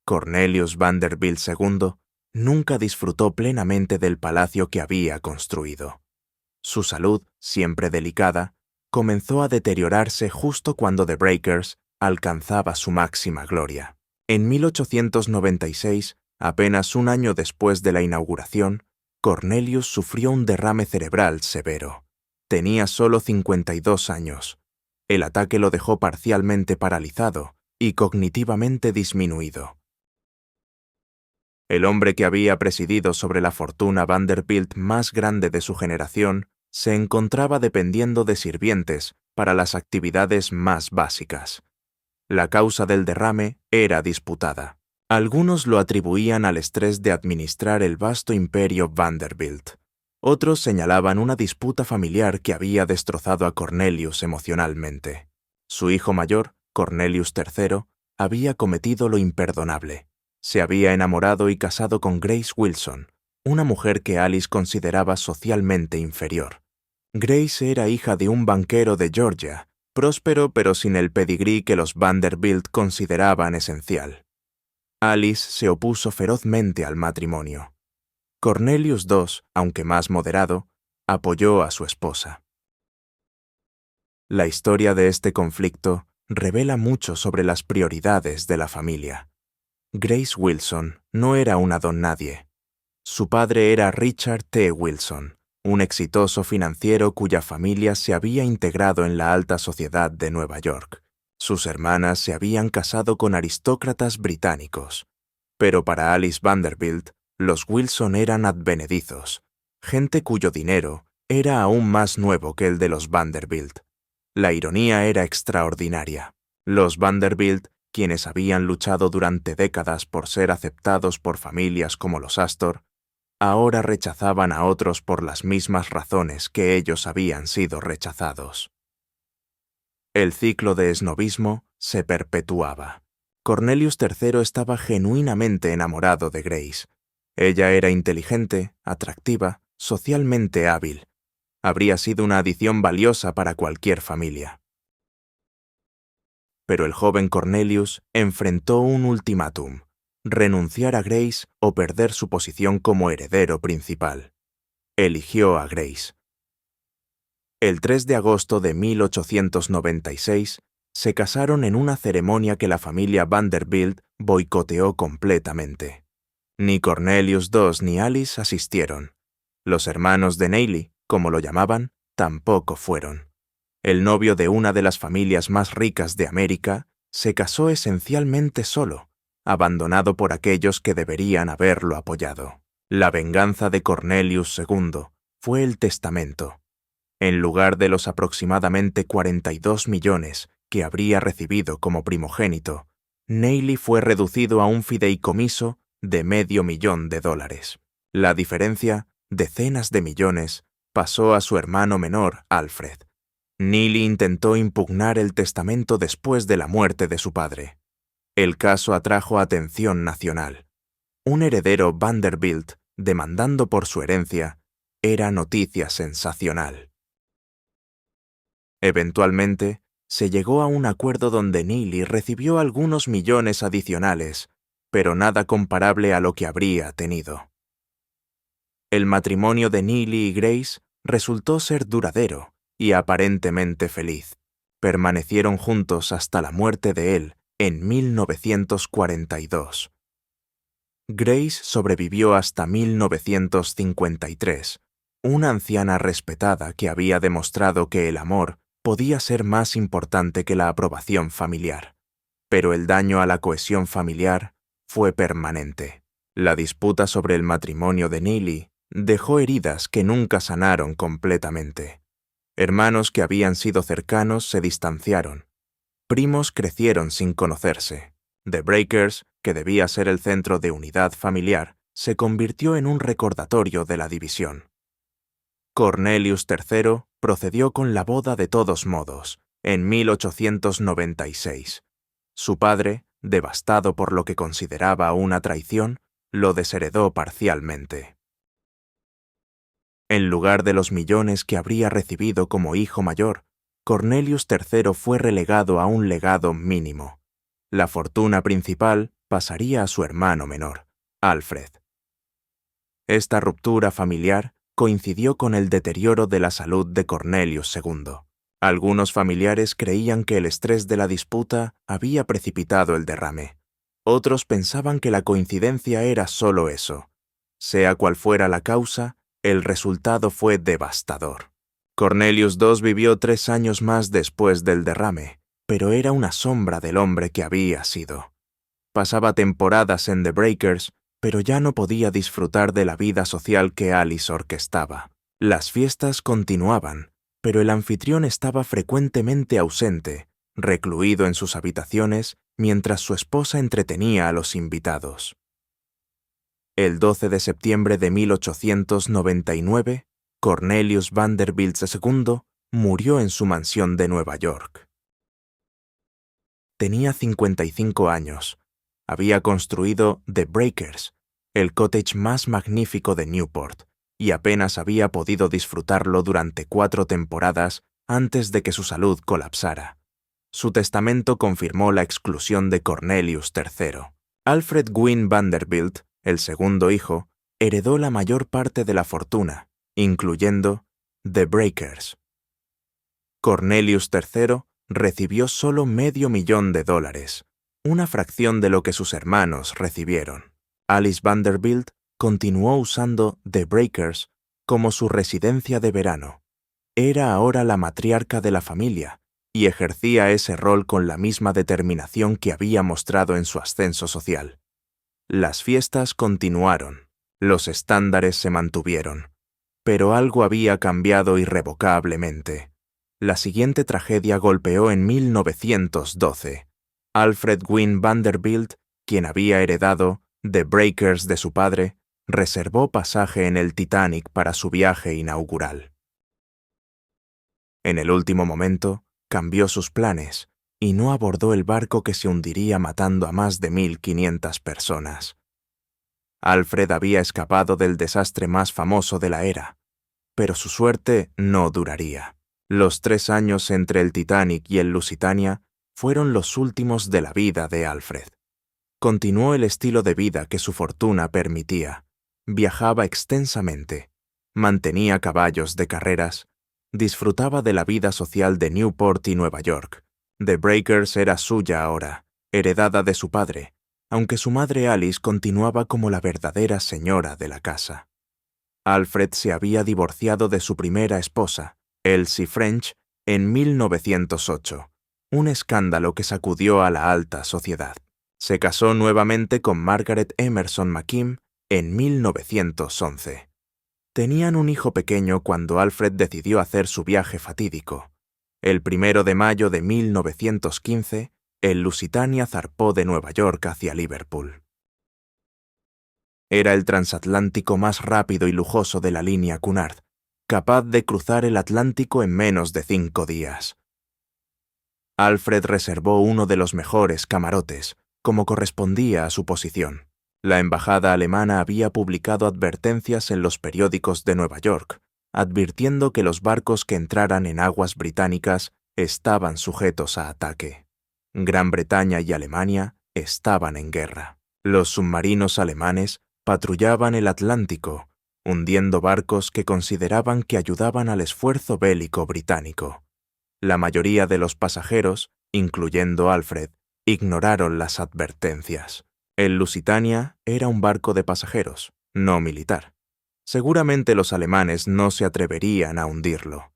Cornelius Vanderbilt II nunca disfrutó plenamente del palacio que había construido. Su salud, siempre delicada, comenzó a deteriorarse justo cuando The Breakers alcanzaba su máxima gloria. En 1896, apenas un año después de la inauguración, Cornelius sufrió un derrame cerebral severo. Tenía solo 52 años. El ataque lo dejó parcialmente paralizado y cognitivamente disminuido. El hombre que había presidido sobre la fortuna Vanderbilt más grande de su generación se encontraba dependiendo de sirvientes para las actividades más básicas. La causa del derrame era disputada. Algunos lo atribuían al estrés de administrar el vasto imperio Vanderbilt. Otros señalaban una disputa familiar que había destrozado a Cornelius emocionalmente. Su hijo mayor, Cornelius III, había cometido lo imperdonable. Se había enamorado y casado con Grace Wilson, una mujer que Alice consideraba socialmente inferior. Grace era hija de un banquero de Georgia, próspero pero sin el pedigrí que los Vanderbilt consideraban esencial. Alice se opuso ferozmente al matrimonio. Cornelius II, aunque más moderado, apoyó a su esposa. La historia de este conflicto revela mucho sobre las prioridades de la familia. Grace Wilson no era una don nadie. Su padre era Richard T. Wilson, un exitoso financiero cuya familia se había integrado en la alta sociedad de Nueva York. Sus hermanas se habían casado con aristócratas británicos. Pero para Alice Vanderbilt, los Wilson eran advenedizos, gente cuyo dinero era aún más nuevo que el de los Vanderbilt. La ironía era extraordinaria. Los Vanderbilt, quienes habían luchado durante décadas por ser aceptados por familias como los Astor, ahora rechazaban a otros por las mismas razones que ellos habían sido rechazados. El ciclo de esnobismo se perpetuaba. Cornelius III estaba genuinamente enamorado de Grace. Ella era inteligente, atractiva, socialmente hábil. Habría sido una adición valiosa para cualquier familia. Pero el joven Cornelius enfrentó un ultimátum: renunciar a Grace o perder su posición como heredero principal. Eligió a Grace. El 3 de agosto de 1896 se casaron en una ceremonia que la familia Vanderbilt boicoteó completamente. Ni Cornelius II ni Alice asistieron. Los hermanos de Neily, como lo llamaban, tampoco fueron. El novio de una de las familias más ricas de América se casó esencialmente solo, abandonado por aquellos que deberían haberlo apoyado. La venganza de Cornelius II fue el testamento. En lugar de los aproximadamente 42 millones que habría recibido como primogénito, Neily fue reducido a un fideicomiso de $500,000. La diferencia, decenas de millones, pasó a su hermano menor, Alfred. Neily intentó impugnar el testamento después de la muerte de su padre. El caso atrajo atención nacional. Un heredero Vanderbilt, demandando por su herencia, era noticia sensacional. Eventualmente, se llegó a un acuerdo donde Neily recibió algunos millones adicionales, pero nada comparable a lo que habría tenido. El matrimonio de Neily y Grace resultó ser duradero y aparentemente feliz. Permanecieron juntos hasta la muerte de él en 1942. Grace sobrevivió hasta 1953, una anciana respetada que había demostrado que el amor podía ser más importante que la aprobación familiar. Pero el daño a la cohesión familiar fue permanente. La disputa sobre el matrimonio de Neily dejó heridas que nunca sanaron completamente. Hermanos que habían sido cercanos se distanciaron. Primos crecieron sin conocerse. The Breakers, que debía ser el centro de unidad familiar, se convirtió en un recordatorio de la división. Cornelius III procedió con la boda de todos modos, en 1896. Su padre, devastado por lo que consideraba una traición, lo desheredó parcialmente. En lugar de los millones que habría recibido como hijo mayor, Cornelius III fue relegado a un legado mínimo. La fortuna principal pasaría a su hermano menor, Alfred. Esta ruptura familiar coincidió con el deterioro de la salud de Cornelius II. Algunos familiares creían que el estrés de la disputa había precipitado el derrame. Otros pensaban que la coincidencia era solo eso. Sea cual fuera la causa, el resultado fue devastador. Cornelius II vivió 3 años más después del derrame, pero era una sombra del hombre que había sido. Pasaba temporadas en The Breakers, pero ya no podía disfrutar de la vida social que Alice orquestaba. Las fiestas continuaban, pero el anfitrión estaba frecuentemente ausente, recluido en sus habitaciones mientras su esposa entretenía a los invitados. El 12 de septiembre de 1899, Cornelius Vanderbilt II murió en su mansión de Nueva York. Tenía 55 años. Había construido The Breakers, el cottage más magnífico de Newport, y apenas había podido disfrutarlo durante 4 temporadas antes de que su salud colapsara. Su testamento confirmó la exclusión de Cornelius III. Alfred Gwynne Vanderbilt, el segundo hijo, heredó la mayor parte de la fortuna, incluyendo The Breakers. Cornelius III recibió solo $500,000, una fracción de lo que sus hermanos recibieron. Alice Vanderbilt continuó usando The Breakers como su residencia de verano. Era ahora la matriarca de la familia y ejercía ese rol con la misma determinación que había mostrado en su ascenso social. Las fiestas continuaron, los estándares se mantuvieron, pero algo había cambiado irrevocablemente. La siguiente tragedia golpeó en 1912. Alfred Gwynne Vanderbilt, quien había heredado The Breakers de su padre, reservó pasaje en el Titanic para su viaje inaugural. En el último momento, cambió sus planes y no abordó el barco que se hundiría matando a más de 1.500 personas. Alfred había escapado del desastre más famoso de la era, pero su suerte no duraría. Los 3 años entre el Titanic y el Lusitania fueron los últimos de la vida de Alfred. Continuó el estilo de vida que su fortuna permitía. Viajaba extensamente, mantenía caballos de carreras, disfrutaba de la vida social de Newport y Nueva York. The Breakers era suya ahora, heredada de su padre, aunque su madre Alice continuaba como la verdadera señora de la casa. Alfred se había divorciado de su primera esposa, Elsie French, en 1908, un escándalo que sacudió a la alta sociedad. Se casó nuevamente con Margaret Emerson McKim en 1911. Tenían un hijo pequeño cuando Alfred decidió hacer su viaje fatídico. El 1 de mayo de 1915, el Lusitania zarpó de Nueva York hacia Liverpool. Era el transatlántico más rápido y lujoso de la línea Cunard, capaz de cruzar el Atlántico en menos de 5 días. Alfred reservó uno de los mejores camarotes, como correspondía a su posición. La embajada alemana había publicado advertencias en los periódicos de Nueva York, advirtiendo que los barcos que entraran en aguas británicas estaban sujetos a ataque. Gran Bretaña y Alemania estaban en guerra. Los submarinos alemanes patrullaban el Atlántico, hundiendo barcos que consideraban que ayudaban al esfuerzo bélico británico. La mayoría de los pasajeros, incluyendo Alfred, ignoraron las advertencias. El Lusitania era un barco de pasajeros, no militar. Seguramente los alemanes no se atreverían a hundirlo.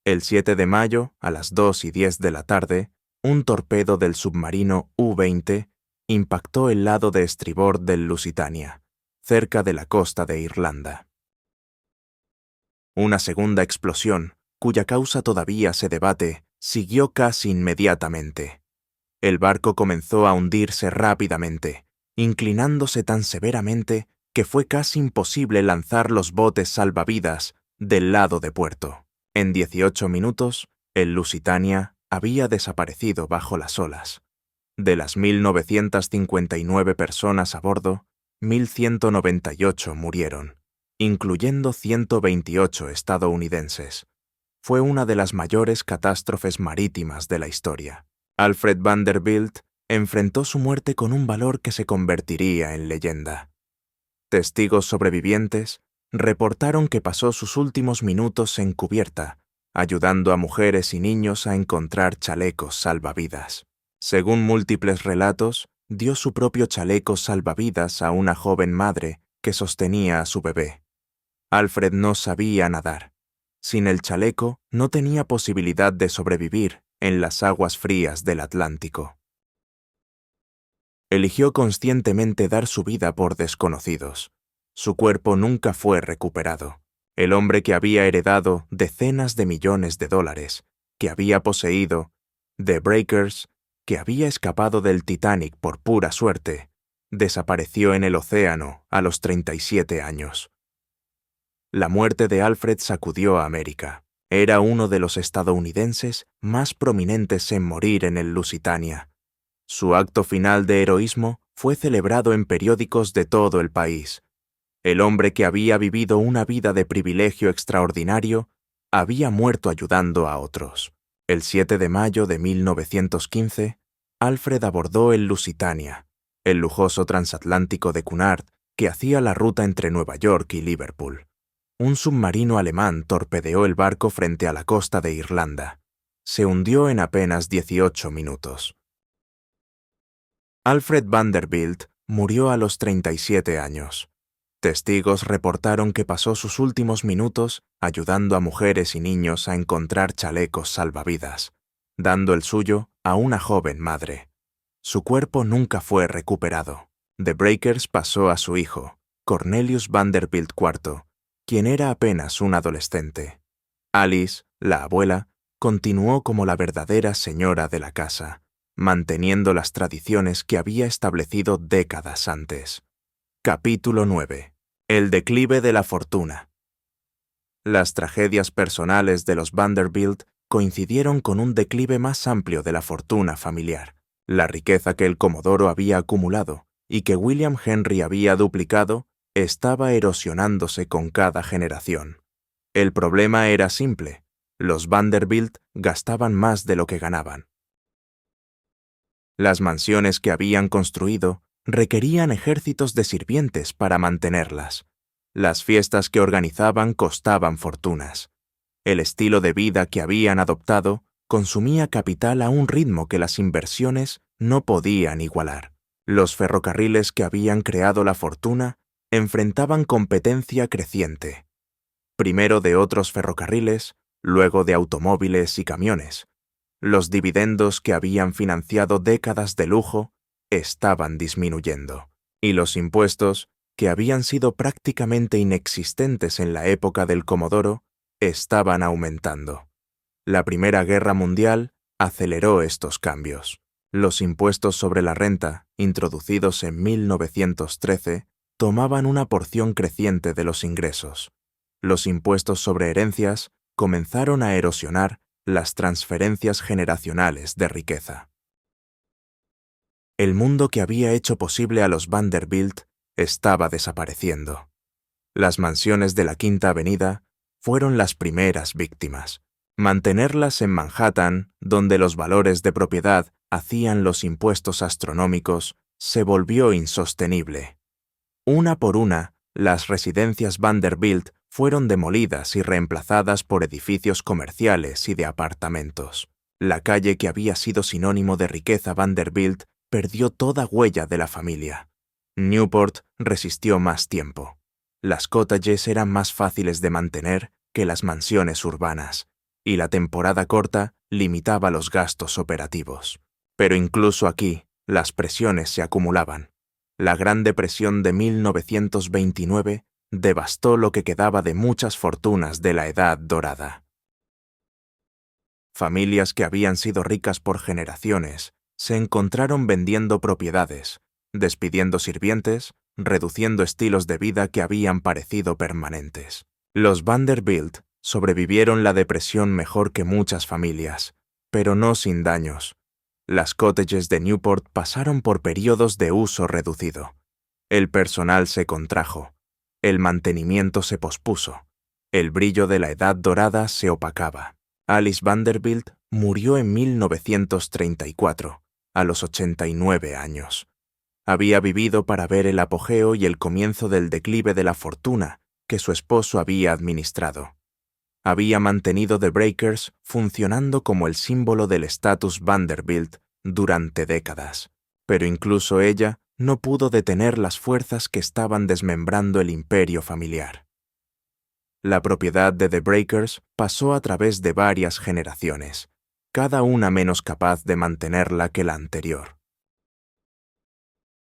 El 7 de mayo, a las 2:10 de la tarde, un torpedo del submarino U-20 impactó el lado de estribor del Lusitania, cerca de la costa de Irlanda. Una segunda explosión, cuya causa todavía se debate, siguió casi inmediatamente. El barco comenzó a hundirse rápidamente, inclinándose tan severamente que fue casi imposible lanzar los botes salvavidas del lado de puerto. En 18 minutos, el Lusitania había desaparecido bajo las olas. De las 1.959 personas a bordo, 1.198 murieron, incluyendo 128 estadounidenses. Fue una de las mayores catástrofes marítimas de la historia. Alfred Vanderbilt enfrentó su muerte con un valor que se convertiría en leyenda. Testigos sobrevivientes reportaron que pasó sus últimos minutos en cubierta, ayudando a mujeres y niños a encontrar chalecos salvavidas. Según múltiples relatos, dio su propio chaleco salvavidas a una joven madre que sostenía a su bebé. Alfred no sabía nadar. Sin el chaleco, no tenía posibilidad de sobrevivir en las aguas frías del Atlántico. Eligió conscientemente dar su vida por desconocidos. Su cuerpo nunca fue recuperado. El hombre que había heredado decenas de millones de dólares, que había poseído The Breakers, que había escapado del Titanic por pura suerte, desapareció en el océano a los 37 años. La muerte de Alfred sacudió a América. Era uno de los estadounidenses más prominentes en morir en el Lusitania. Su acto final de heroísmo fue celebrado en periódicos de todo el país. El hombre que había vivido una vida de privilegio extraordinario había muerto ayudando a otros. El 7 de mayo de 1915, Alfred abordó el Lusitania, el lujoso transatlántico de Cunard que hacía la ruta entre Nueva York y Liverpool. Un submarino alemán torpedeó el barco frente a la costa de Irlanda. Se hundió en apenas 18 minutos. Alfred Vanderbilt murió a los 37 años. Testigos reportaron que pasó sus últimos minutos ayudando a mujeres y niños a encontrar chalecos salvavidas, dando el suyo a una joven madre. Su cuerpo nunca fue recuperado. The Breakers pasó a su hijo, Cornelius Vanderbilt IV, quien era apenas un adolescente. Alice, la abuela, continuó como la verdadera señora de la casa, manteniendo las tradiciones que había establecido décadas antes. Capítulo 9. El declive de la fortuna. Las tragedias personales de los Vanderbilt coincidieron con un declive más amplio de la fortuna familiar. La riqueza que el comodoro había acumulado y que William Henry había duplicado estaba erosionándose con cada generación. El problema era simple: los Vanderbilt gastaban más de lo que ganaban. Las mansiones que habían construido requerían ejércitos de sirvientes para mantenerlas. Las fiestas que organizaban costaban fortunas. El estilo de vida que habían adoptado consumía capital a un ritmo que las inversiones no podían igualar. Los ferrocarriles que habían creado la fortuna enfrentaban competencia creciente. Primero de otros ferrocarriles, luego de automóviles y camiones. Los dividendos que habían financiado décadas de lujo estaban disminuyendo, y los impuestos, que habían sido prácticamente inexistentes en la época del Comodoro, estaban aumentando. La Primera Guerra Mundial aceleró estos cambios. Los impuestos sobre la renta, introducidos en 1913, tomaban una porción creciente de los ingresos. Los impuestos sobre herencias comenzaron a erosionar las transferencias generacionales de riqueza. El mundo que había hecho posible a los Vanderbilt estaba desapareciendo. Las mansiones de la Quinta Avenida fueron las primeras víctimas. Mantenerlas en Manhattan, donde los valores de propiedad hacían los impuestos astronómicos, se volvió insostenible. Una por una, las residencias Vanderbilt fueron demolidas y reemplazadas por edificios comerciales y de apartamentos. La calle que había sido sinónimo de riqueza Vanderbilt perdió toda huella de la familia. Newport resistió más tiempo. Las cottages eran más fáciles de mantener que las mansiones urbanas, y la temporada corta limitaba los gastos operativos. Pero incluso aquí, las presiones se acumulaban. La Gran Depresión de 1929 devastó lo que quedaba de muchas fortunas de la Edad Dorada. Familias que habían sido ricas por generaciones se encontraron vendiendo propiedades, despidiendo sirvientes, reduciendo estilos de vida que habían parecido permanentes. Los Vanderbilt sobrevivieron la depresión mejor que muchas familias, pero no sin daños. Las cottages de Newport pasaron por periodos de uso reducido. El personal se contrajo. El mantenimiento se pospuso. El brillo de la Edad Dorada se opacaba. Alice Vanderbilt murió en 1934, a los 89 años. Había vivido para ver el apogeo y el comienzo del declive de la fortuna que su esposo había administrado. Había mantenido The Breakers funcionando como el símbolo del estatus Vanderbilt durante décadas, pero incluso ella no pudo detener las fuerzas que estaban desmembrando el imperio familiar. La propiedad de The Breakers pasó a través de varias generaciones, cada una menos capaz de mantenerla que la anterior.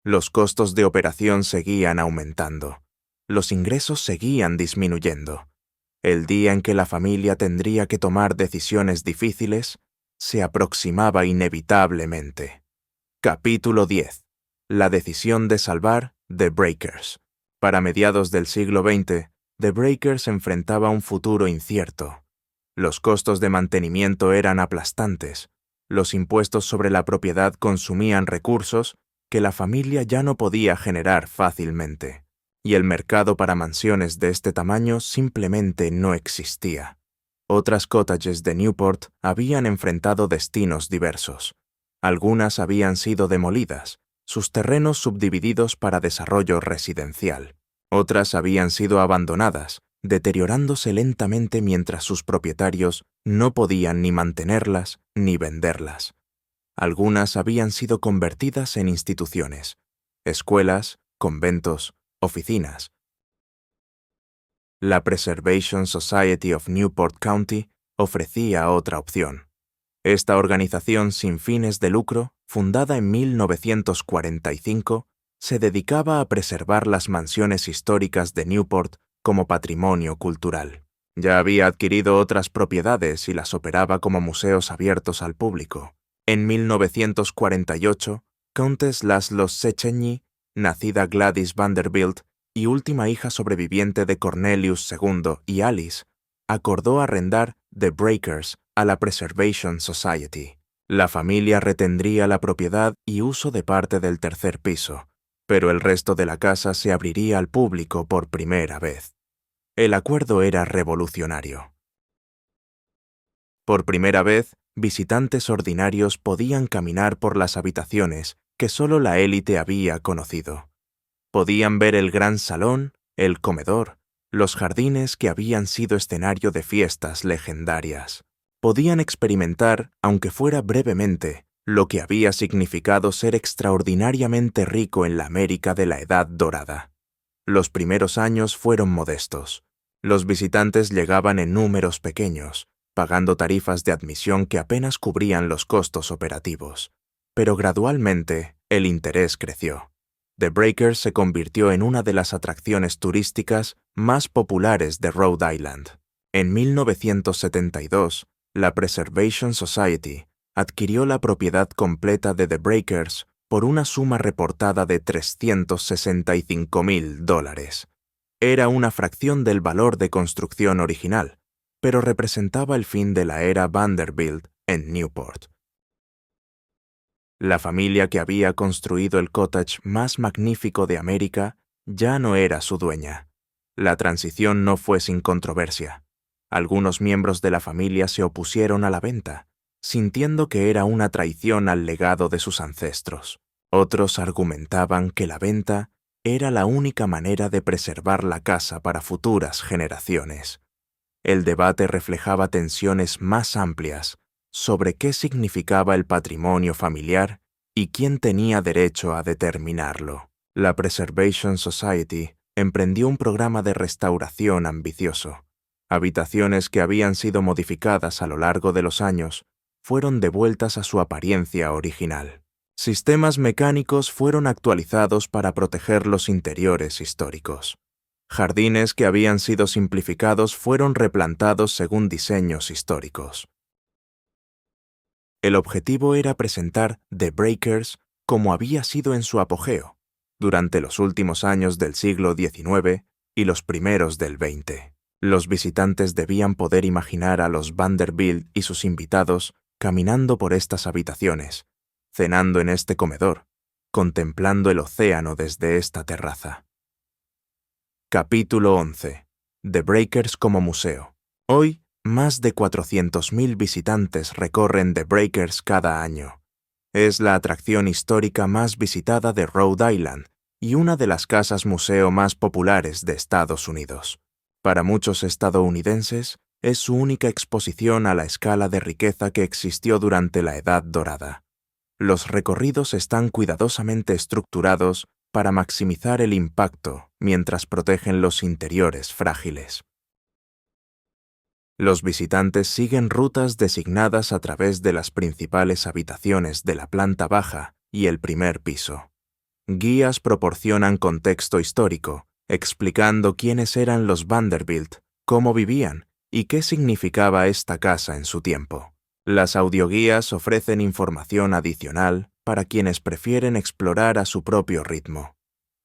Los costos de operación seguían aumentando. Los ingresos seguían disminuyendo. El día en que la familia tendría que tomar decisiones difíciles se aproximaba inevitablemente. Capítulo 10. La decisión de salvar The Breakers. Para mediados del siglo XX, The Breakers enfrentaba un futuro incierto. Los costos de mantenimiento eran aplastantes. Los impuestos sobre la propiedad consumían recursos que la familia ya no podía generar fácilmente. Y el mercado para mansiones de este tamaño simplemente no existía. Otras cottages de Newport habían enfrentado destinos diversos. Algunas habían sido demolidas, sus terrenos subdivididos para desarrollo residencial. Otras habían sido abandonadas, deteriorándose lentamente mientras sus propietarios no podían ni mantenerlas ni venderlas. Algunas habían sido convertidas en instituciones, escuelas, conventos, oficinas. La Preservation Society of Newport County ofrecía otra opción. Esta organización sin fines de lucro, fundada en 1945, se dedicaba a preservar las mansiones históricas de Newport como patrimonio cultural. Ya había adquirido otras propiedades y las operaba como museos abiertos al público. En 1948, Countess Laszlo Széchenyi, nacida Gladys Vanderbilt y última hija sobreviviente de Cornelius II y Alice, acordó arrendar The Breakers a la Preservation Society. La familia retendría la propiedad y uso de parte del tercer piso, pero el resto de la casa se abriría al público por primera vez. El acuerdo era revolucionario. Por primera vez, visitantes ordinarios podían caminar por las habitaciones que solo la élite había conocido. Podían ver el gran salón, el comedor, los jardines que habían sido escenario de fiestas legendarias. Podían experimentar, aunque fuera brevemente, lo que había significado ser extraordinariamente rico en la América de la Edad Dorada. Los primeros años fueron modestos. Los visitantes llegaban en números pequeños, pagando tarifas de admisión que apenas cubrían los costos operativos. Pero gradualmente, el interés creció. The Breakers se convirtió en una de las atracciones turísticas más populares de Rhode Island. En 1972, la Preservation Society adquirió la propiedad completa de The Breakers por una suma reportada de $365,000. Era una fracción del valor de construcción original, pero representaba el fin de la era Vanderbilt en Newport. La familia que había construido el cottage más magnífico de América ya no era su dueña. La transición no fue sin controversia. Algunos miembros de la familia se opusieron a la venta, sintiendo que era una traición al legado de sus ancestros. Otros argumentaban que la venta era la única manera de preservar la casa para futuras generaciones. El debate reflejaba tensiones más amplias sobre qué significaba el patrimonio familiar y quién tenía derecho a determinarlo. La Preservation Society emprendió un programa de restauración ambicioso. Habitaciones que habían sido modificadas a lo largo de los años fueron devueltas a su apariencia original. Sistemas mecánicos fueron actualizados para proteger los interiores históricos. Jardines que habían sido simplificados fueron replantados según diseños históricos. El objetivo era presentar The Breakers como había sido en su apogeo, durante los últimos años del siglo XIX y los primeros del XX. Los visitantes debían poder imaginar a los Vanderbilt y sus invitados caminando por estas habitaciones, cenando en este comedor, contemplando el océano desde esta terraza. Capítulo 11. The Breakers como museo. Hoy, más de 400,000 visitantes recorren The Breakers cada año. Es la atracción histórica más visitada de Rhode Island y una de las casas museo más populares de Estados Unidos. Para muchos estadounidenses, es su única exposición a la escala de riqueza que existió durante la Edad Dorada. Los recorridos están cuidadosamente estructurados para maximizar el impacto mientras protegen los interiores frágiles. Los visitantes siguen rutas designadas a través de las principales habitaciones de la planta baja y el primer piso. Guías proporcionan contexto histórico, explicando quiénes eran los Vanderbilt, cómo vivían y qué significaba esta casa en su tiempo. Las audioguías ofrecen información adicional para quienes prefieren explorar a su propio ritmo.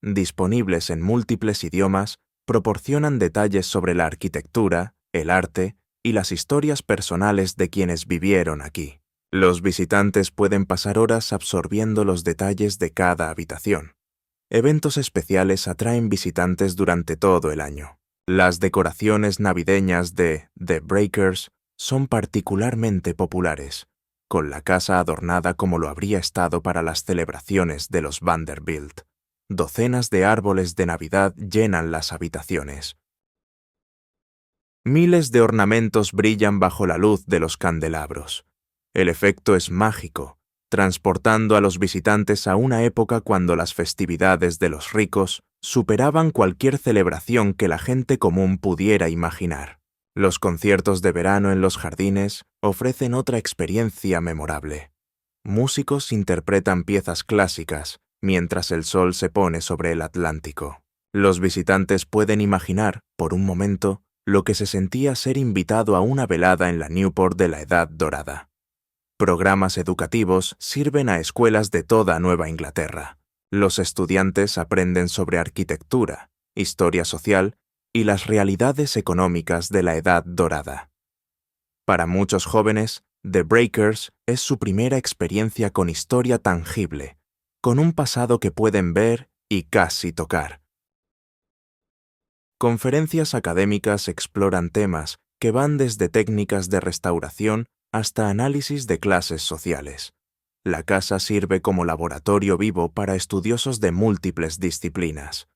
Disponibles en múltiples idiomas, proporcionan detalles sobre la arquitectura, el arte y las historias personales de quienes vivieron aquí. Los visitantes pueden pasar horas absorbiendo los detalles de cada habitación. Eventos especiales atraen visitantes durante todo el año. Las decoraciones navideñas de The Breakers son particularmente populares, con la casa adornada como lo habría estado para las celebraciones de los Vanderbilt. Docenas de árboles de Navidad llenan las habitaciones. Miles de ornamentos brillan bajo la luz de los candelabros. El efecto es mágico, transportando a los visitantes a una época cuando las festividades de los ricos superaban cualquier celebración que la gente común pudiera imaginar. Los conciertos de verano en los jardines ofrecen otra experiencia memorable. Músicos interpretan piezas clásicas mientras el sol se pone sobre el Atlántico. Los visitantes pueden imaginar, por un momento, lo que se sentía ser invitado a una velada en la Newport de la Edad Dorada. Programas educativos sirven a escuelas de toda Nueva Inglaterra. Los estudiantes aprenden sobre arquitectura, historia social y las realidades económicas de la Edad Dorada. Para muchos jóvenes, The Breakers es su primera experiencia con historia tangible, con un pasado que pueden ver y casi tocar. Conferencias académicas exploran temas que van desde técnicas de restauración hasta análisis de clases sociales. La casa sirve como laboratorio vivo para estudiosos de múltiples disciplinas.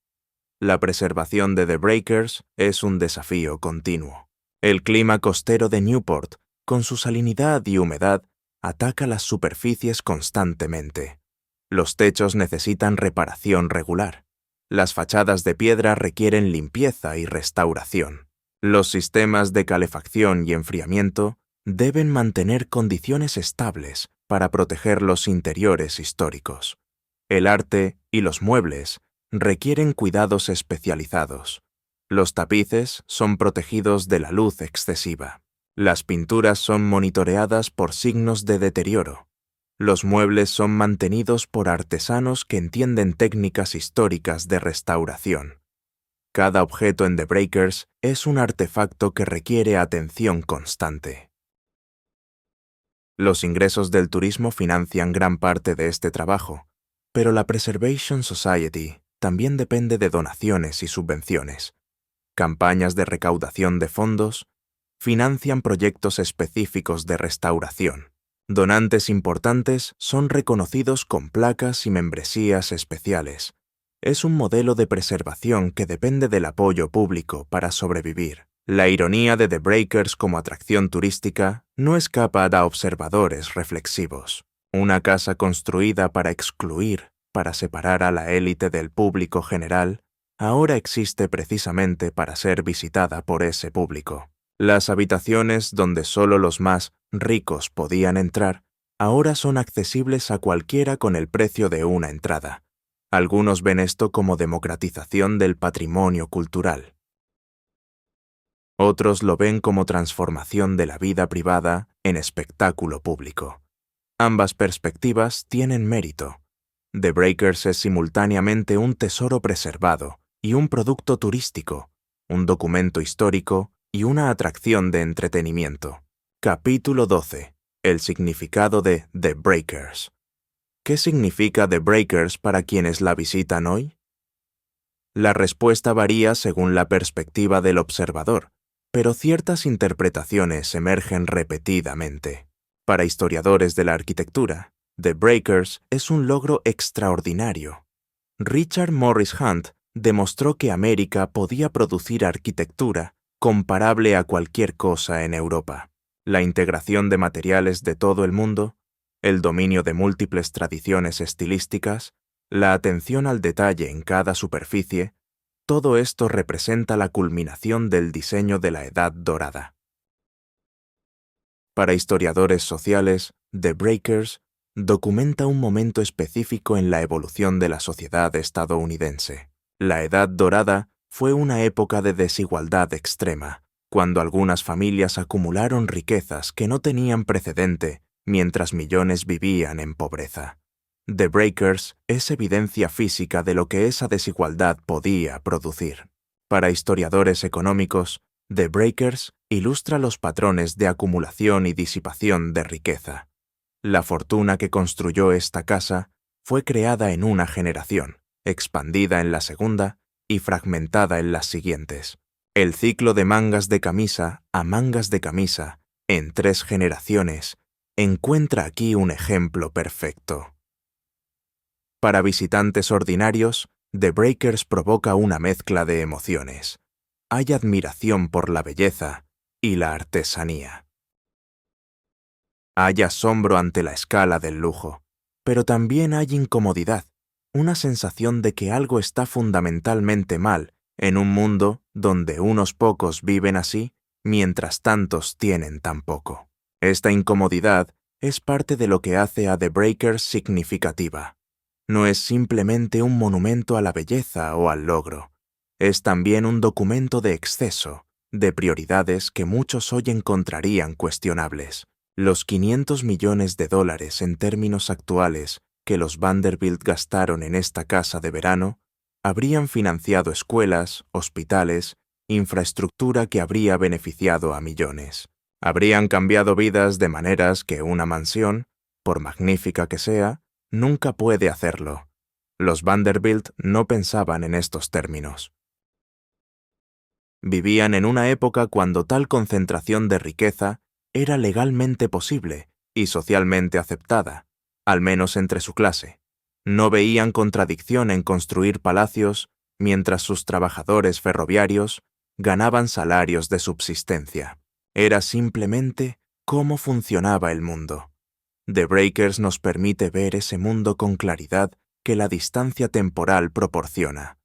La preservación de The Breakers es un desafío continuo. El clima costero de Newport, con su salinidad y humedad, ataca las superficies constantemente. Los techos necesitan reparación regular. Las fachadas de piedra requieren limpieza y restauración. Los sistemas de calefacción y enfriamiento deben mantener condiciones estables para proteger los interiores históricos. El arte y los muebles requieren cuidados especializados. Los tapices son protegidos de la luz excesiva. Las pinturas son monitoreadas por signos de deterioro. Los muebles son mantenidos por artesanos que entienden técnicas históricas de restauración. Cada objeto en The Breakers es un artefacto que requiere atención constante. Los ingresos del turismo financian gran parte de este trabajo, pero la Preservation Society también depende de donaciones y subvenciones. Campañas de recaudación de fondos financian proyectos específicos de restauración. Donantes importantes son reconocidos con placas y membresías especiales. Es un modelo de preservación que depende del apoyo público para sobrevivir. La ironía de The Breakers como atracción turística no escapa a observadores reflexivos. Una casa construida para excluir, para separar a la élite del público general, ahora existe precisamente para ser visitada por ese público. Las habitaciones donde solo los más ricos podían entrar, ahora son accesibles a cualquiera con el precio de una entrada. Algunos ven esto como democratización del patrimonio cultural. Otros lo ven como transformación de la vida privada en espectáculo público. Ambas perspectivas tienen mérito. The Breakers es simultáneamente un tesoro preservado y un producto turístico, un documento histórico y una atracción de entretenimiento. Capítulo 12. El significado de The Breakers. ¿Qué significa The Breakers para quienes la visitan hoy? La respuesta varía según la perspectiva del observador, pero ciertas interpretaciones emergen repetidamente. Para historiadores de la arquitectura, The Breakers es un logro extraordinario. Richard Morris Hunt demostró que América podía producir arquitectura comparable a cualquier cosa en Europa. La integración de materiales de todo el mundo, el dominio de múltiples tradiciones estilísticas, la atención al detalle en cada superficie, todo esto representa la culminación del diseño de la Edad Dorada. Para historiadores sociales, The Breakers documenta un momento específico en la evolución de la sociedad estadounidense. La Edad Dorada fue una época de desigualdad extrema, cuando algunas familias acumularon riquezas que no tenían precedente mientras millones vivían en pobreza. The Breakers es evidencia física de lo que esa desigualdad podía producir. Para historiadores económicos, The Breakers ilustra los patrones de acumulación y disipación de riqueza. La fortuna que construyó esta casa fue creada en una generación, expandida en la segunda y fragmentada en las siguientes. El ciclo de mangas de camisa a mangas de camisa, en 3 generaciones, encuentra aquí un ejemplo perfecto. Para visitantes ordinarios, The Breakers provoca una mezcla de emociones. Hay admiración por la belleza y la artesanía. Hay asombro ante la escala del lujo, pero también hay incomodidad, una sensación de que algo está fundamentalmente mal en un mundo donde unos pocos viven así mientras tantos tienen tan poco. Esta incomodidad es parte de lo que hace a The Breakers significativa. No es simplemente un monumento a la belleza o al logro, es también un documento de exceso, de prioridades que muchos hoy encontrarían cuestionables. Los $500 millones en términos actuales que los Vanderbilt gastaron en esta casa de verano habrían financiado escuelas, hospitales, infraestructura que habría beneficiado a millones. Habrían cambiado vidas de maneras que una mansión, por magnífica que sea, nunca puede hacerlo. Los Vanderbilt no pensaban en estos términos. Vivían en una época cuando tal concentración de riqueza era legalmente posible y socialmente aceptada, al menos entre su clase. No veían contradicción en construir palacios mientras sus trabajadores ferroviarios ganaban salarios de subsistencia. Era simplemente cómo funcionaba el mundo. The Breakers nos permite ver ese mundo con claridad que la distancia temporal proporciona.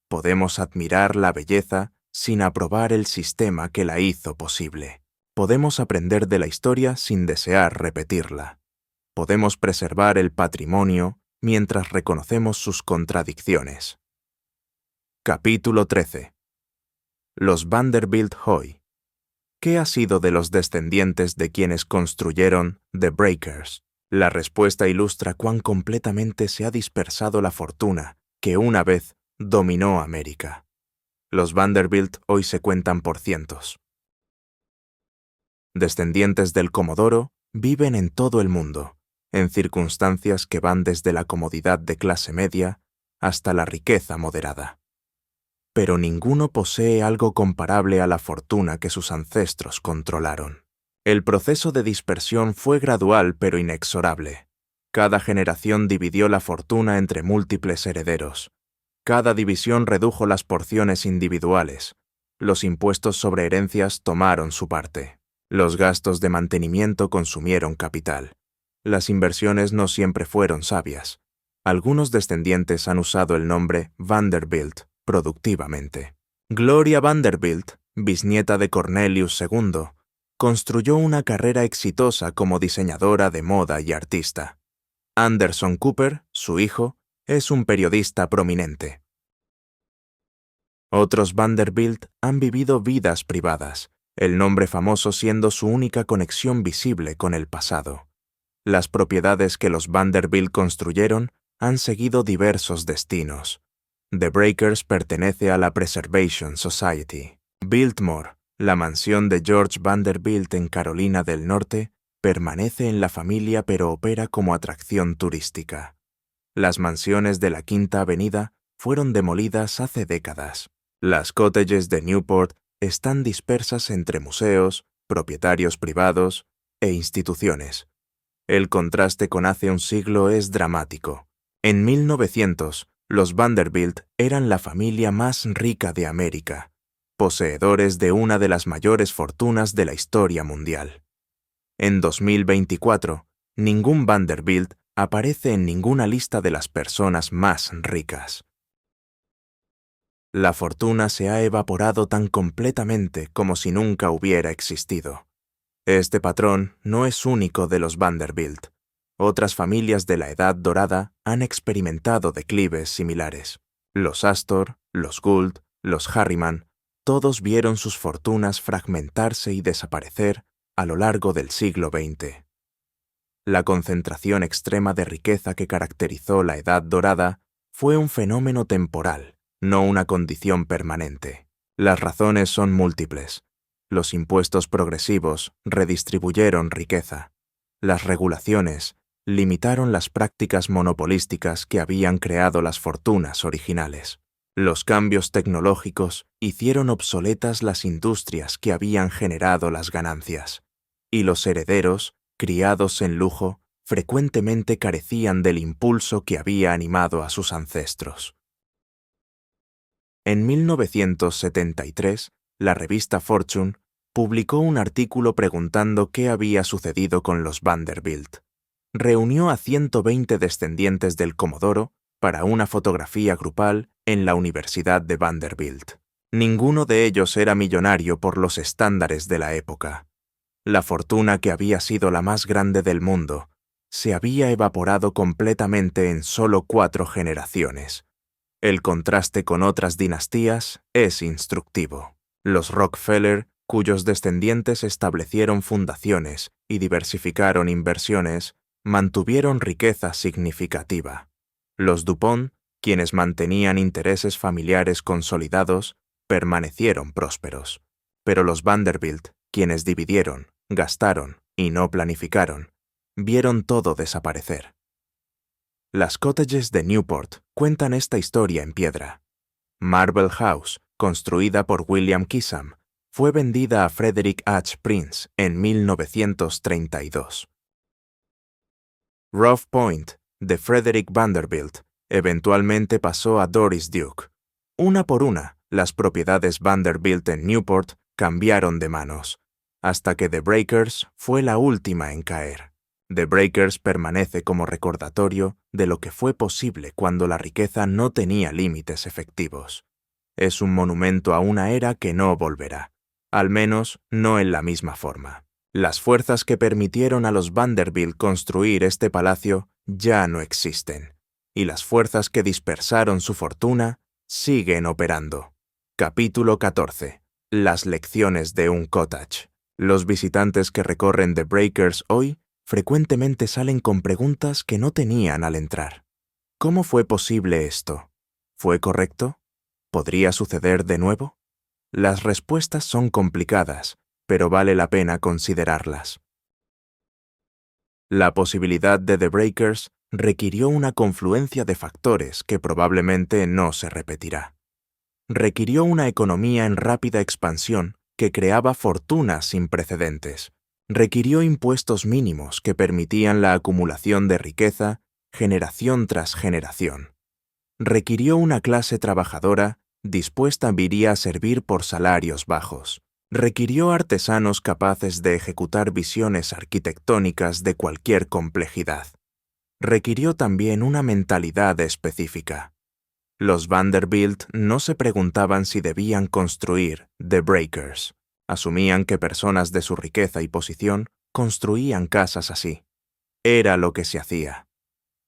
Podemos admirar la belleza sin aprobar el sistema que la hizo posible. Podemos aprender de la historia sin desear repetirla. Podemos preservar el patrimonio mientras reconocemos sus contradicciones. Capítulo 13. Los Vanderbilt Hoy. ¿Qué ha sido de los descendientes de quienes construyeron The Breakers? La respuesta ilustra cuán completamente se ha dispersado la fortuna que una vez dominó América. Los Vanderbilt hoy se cuentan por cientos. Descendientes del Comodoro viven en todo el mundo, en circunstancias que van desde la comodidad de clase media hasta la riqueza moderada. Pero ninguno posee algo comparable a la fortuna que sus ancestros controlaron. El proceso de dispersión fue gradual pero inexorable. Cada generación dividió la fortuna entre múltiples herederos. Cada división redujo las porciones individuales. Los impuestos sobre herencias tomaron su parte. Los gastos de mantenimiento consumieron capital. Las inversiones no siempre fueron sabias. Algunos descendientes han usado el nombre Vanderbilt productivamente. Gloria Vanderbilt, bisnieta de Cornelius II, construyó una carrera exitosa como diseñadora de moda y artista. Anderson Cooper, su hijo, es un periodista prominente. Otros Vanderbilt han vivido vidas privadas, el nombre famoso siendo su única conexión visible con el pasado. Las propiedades que los Vanderbilt construyeron han seguido diversos destinos. The Breakers pertenece a la Preservation Society. Biltmore, la mansión de George Vanderbilt en Carolina del Norte, permanece en la familia pero opera como atracción turística. Las mansiones de la Quinta Avenida fueron demolidas hace décadas. Las cottages de Newport están dispersas entre museos, propietarios privados e instituciones. El contraste con hace un siglo es dramático. En 1900, los Vanderbilt eran la familia más rica de América, poseedores de una de las mayores fortunas de la historia mundial. En 2024, ningún Vanderbilt aparece en ninguna lista de las personas más ricas. La fortuna se ha evaporado tan completamente como si nunca hubiera existido. Este patrón no es único de los Vanderbilt. Otras familias de la Edad Dorada han experimentado declives similares. Los Astor, los Gould, los Harriman, todos vieron sus fortunas fragmentarse y desaparecer a lo largo del siglo XX. La concentración extrema de riqueza que caracterizó la Edad Dorada fue un fenómeno temporal, no una condición permanente. Las razones son múltiples. Los impuestos progresivos redistribuyeron riqueza. Las regulaciones limitaron las prácticas monopolísticas que habían creado las fortunas originales. Los cambios tecnológicos hicieron obsoletas las industrias que habían generado las ganancias. Y los herederos, criados en lujo, frecuentemente carecían del impulso que había animado a sus ancestros. En 1973, la revista Fortune publicó un artículo preguntando qué había sucedido con los Vanderbilt. Reunió a 120 descendientes del Comodoro para una fotografía grupal en la Universidad de Vanderbilt. Ninguno de ellos era millonario por los estándares de la época. La fortuna que había sido la más grande del mundo se había evaporado completamente en solo 4 generaciones. El contraste con otras dinastías es instructivo. Los Rockefeller, cuyos descendientes establecieron fundaciones y diversificaron inversiones, mantuvieron riqueza significativa. Los DuPont, quienes mantenían intereses familiares consolidados, permanecieron prósperos. Pero los Vanderbilt, quienes dividieron, gastaron y no planificaron, vieron todo desaparecer. Las Cottages de Newport cuentan esta historia en piedra. Marble House, construida por William Kissam, fue vendida a Frederick H. Prince en 1932. Rough Point, de Frederick Vanderbilt, eventualmente pasó a Doris Duke. Una por una, las propiedades Vanderbilt en Newport cambiaron de manos, hasta que The Breakers fue la última en caer. The Breakers permanece como recordatorio de lo que fue posible cuando la riqueza no tenía límites efectivos. Es un monumento a una era que no volverá, al menos no en la misma forma. Las fuerzas que permitieron a los Vanderbilt construir este palacio ya no existen, y las fuerzas que dispersaron su fortuna siguen operando. Capítulo 14. Las lecciones de un cottage. Los visitantes que recorren The Breakers hoy frecuentemente salen con preguntas que no tenían al entrar. ¿Cómo fue posible esto? ¿Fue correcto? ¿Podría suceder de nuevo? Las respuestas son complicadas, pero vale la pena considerarlas. La posibilidad de The Breakers requirió una confluencia de factores que probablemente no se repetirá. Requirió una economía en rápida expansión que creaba fortunas sin precedentes. Requirió impuestos mínimos que permitían la acumulación de riqueza generación tras generación. Requirió una clase trabajadora dispuesta a servir por salarios bajos. Requirió artesanos capaces de ejecutar visiones arquitectónicas de cualquier complejidad. Requirió también una mentalidad específica. Los Vanderbilt no se preguntaban si debían construir The Breakers. Asumían que personas de su riqueza y posición construían casas así. Era lo que se hacía.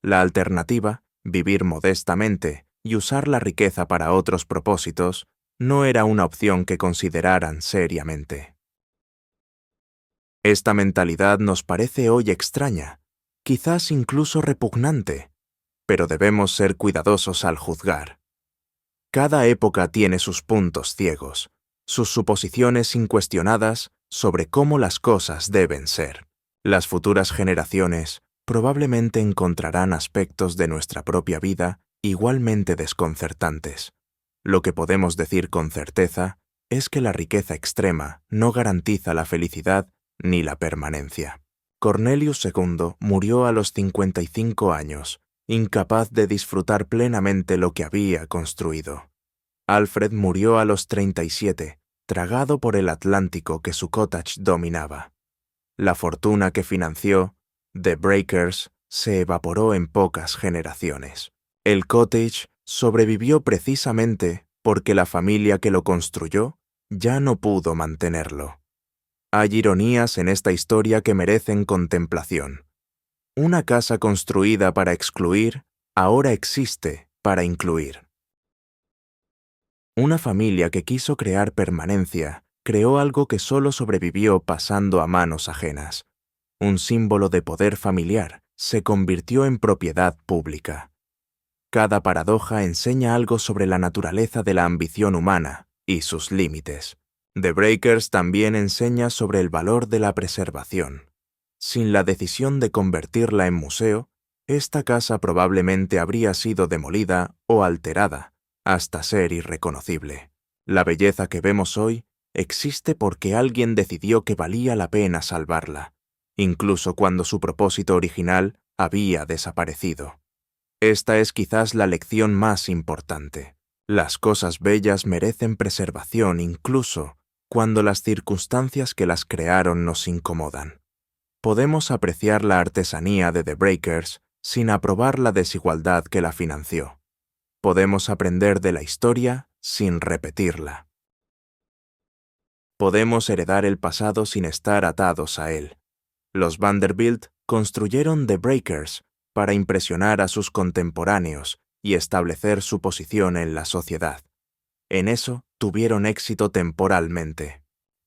La alternativa, vivir modestamente y usar la riqueza para otros propósitos, no era una opción que consideraran seriamente. Esta mentalidad nos parece hoy extraña, quizás incluso repugnante, pero debemos ser cuidadosos al juzgar. Cada época tiene sus puntos ciegos, sus suposiciones incuestionadas sobre cómo las cosas deben ser. Las futuras generaciones probablemente encontrarán aspectos de nuestra propia vida igualmente desconcertantes. Lo que podemos decir con certeza es que la riqueza extrema no garantiza la felicidad ni la permanencia. Cornelius II murió a los 55 años, incapaz de disfrutar plenamente lo que había construido. Alfred murió a los 37, tragado por el Atlántico que su cottage dominaba. La fortuna que financió, The Breakers, se evaporó en pocas generaciones. El cottage sobrevivió precisamente porque la familia que lo construyó ya no pudo mantenerlo. Hay ironías en esta historia que merecen contemplación. Una casa construida para excluir, ahora existe para incluir. Una familia que quiso crear permanencia, creó algo que solo sobrevivió pasando a manos ajenas. Un símbolo de poder familiar se convirtió en propiedad pública. Cada paradoja enseña algo sobre la naturaleza de la ambición humana y sus límites. The Breakers también enseña sobre el valor de la preservación. Sin la decisión de convertirla en museo, esta casa probablemente habría sido demolida o alterada hasta ser irreconocible. La belleza que vemos hoy existe porque alguien decidió que valía la pena salvarla, incluso cuando su propósito original había desaparecido. Esta es quizás la lección más importante. Las cosas bellas merecen preservación incluso cuando las circunstancias que las crearon nos incomodan. Podemos apreciar la artesanía de The Breakers sin aprobar la desigualdad que la financió. Podemos aprender de la historia sin repetirla. Podemos heredar el pasado sin estar atados a él. Los Vanderbilt construyeron The Breakers para impresionar a sus contemporáneos y establecer su posición en la sociedad. En eso tuvieron éxito temporalmente.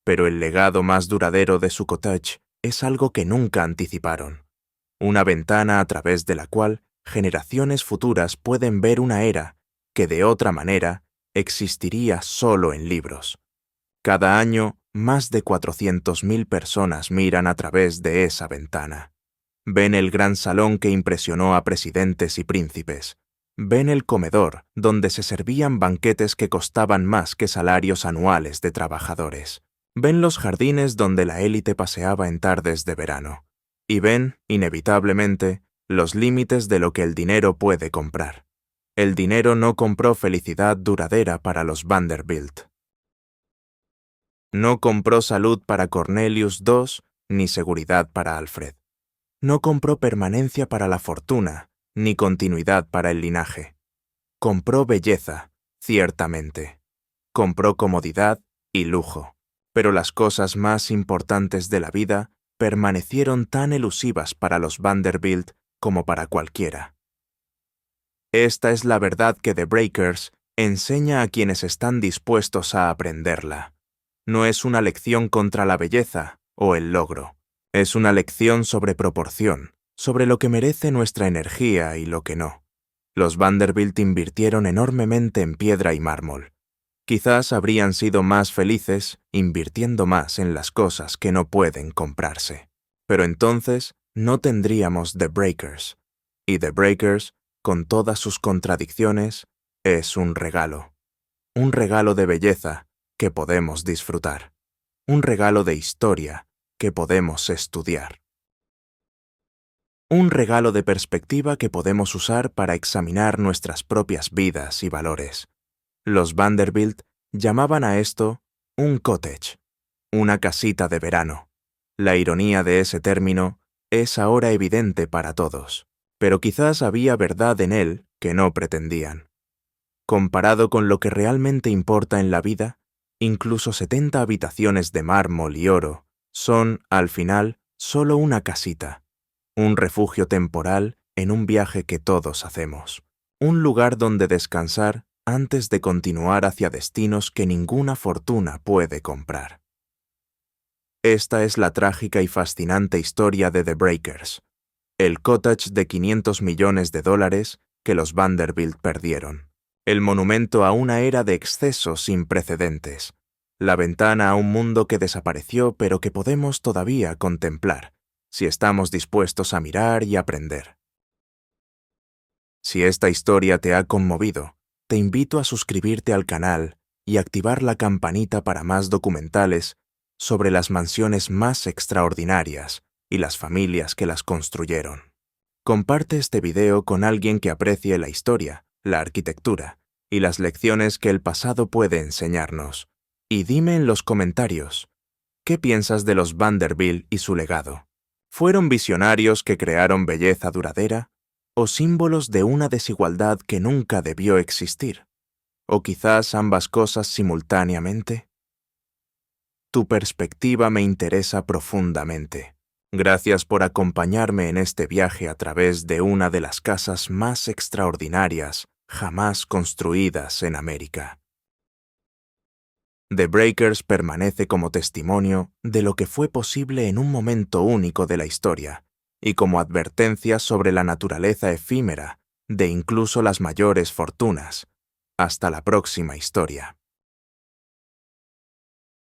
Pero el legado más duradero de su cottage es algo que nunca anticiparon. Una ventana a través de la cual generaciones futuras pueden ver una era que de otra manera existiría solo en libros. Cada año, más de 400.000 personas miran a través de esa ventana. Ven el gran salón que impresionó a presidentes y príncipes. Ven el comedor donde se servían banquetes que costaban más que salarios anuales de trabajadores. Ven los jardines donde la élite paseaba en tardes de verano. Y ven, inevitablemente, los límites de lo que el dinero puede comprar. El dinero no compró felicidad duradera para los Vanderbilt. No compró salud para Cornelius II ni seguridad para Alfred. No compró permanencia para la fortuna ni continuidad para el linaje. Compró belleza, ciertamente. Compró comodidad y lujo. Pero las cosas más importantes de la vida permanecieron tan elusivas para los Vanderbilt como para cualquiera. Esta es la verdad que The Breakers enseña a quienes están dispuestos a aprenderla. No es una lección contra la belleza o el logro. Es una lección sobre proporción, sobre lo que merece nuestra energía y lo que no. Los Vanderbilt invirtieron enormemente en piedra y mármol. Quizás habrían sido más felices invirtiendo más en las cosas que no pueden comprarse. Pero entonces no tendríamos The Breakers. Y The Breakers, con todas sus contradicciones, es un regalo. Un regalo de belleza que podemos disfrutar. Un regalo de historia que podemos estudiar. Un regalo de perspectiva que podemos usar para examinar nuestras propias vidas y valores. Los Vanderbilt llamaban a esto un cottage, una casita de verano. La ironía de ese término es ahora evidente para todos, pero quizás había verdad en él que no pretendían. Comparado con lo que realmente importa en la vida, incluso 70 habitaciones de mármol y oro son, al final, solo una casita, un refugio temporal en un viaje que todos hacemos, un lugar donde descansar antes de continuar hacia destinos que ninguna fortuna puede comprar. Esta es la trágica y fascinante historia de The Breakers, el cottage de $500 millones que los Vanderbilt perdieron, el monumento a una era de exceso sin precedentes, la ventana a un mundo que desapareció pero que podemos todavía contemplar, si estamos dispuestos a mirar y aprender. Si esta historia te ha conmovido, te invito a suscribirte al canal y activar la campanita para más documentales sobre las mansiones más extraordinarias y las familias que las construyeron. Comparte este video con alguien que aprecie la historia, la arquitectura y las lecciones que el pasado puede enseñarnos. Y dime en los comentarios, ¿qué piensas de los Vanderbilt y su legado? ¿Fueron visionarios que crearon belleza duradera o símbolos de una desigualdad que nunca debió existir? ¿O quizás ambas cosas simultáneamente? Tu perspectiva me interesa profundamente. Gracias por acompañarme en este viaje a través de una de las casas más extraordinarias jamás construidas en América. The Breakers permanece como testimonio de lo que fue posible en un momento único de la historia y como advertencia sobre la naturaleza efímera de incluso las mayores fortunas. Hasta la próxima historia.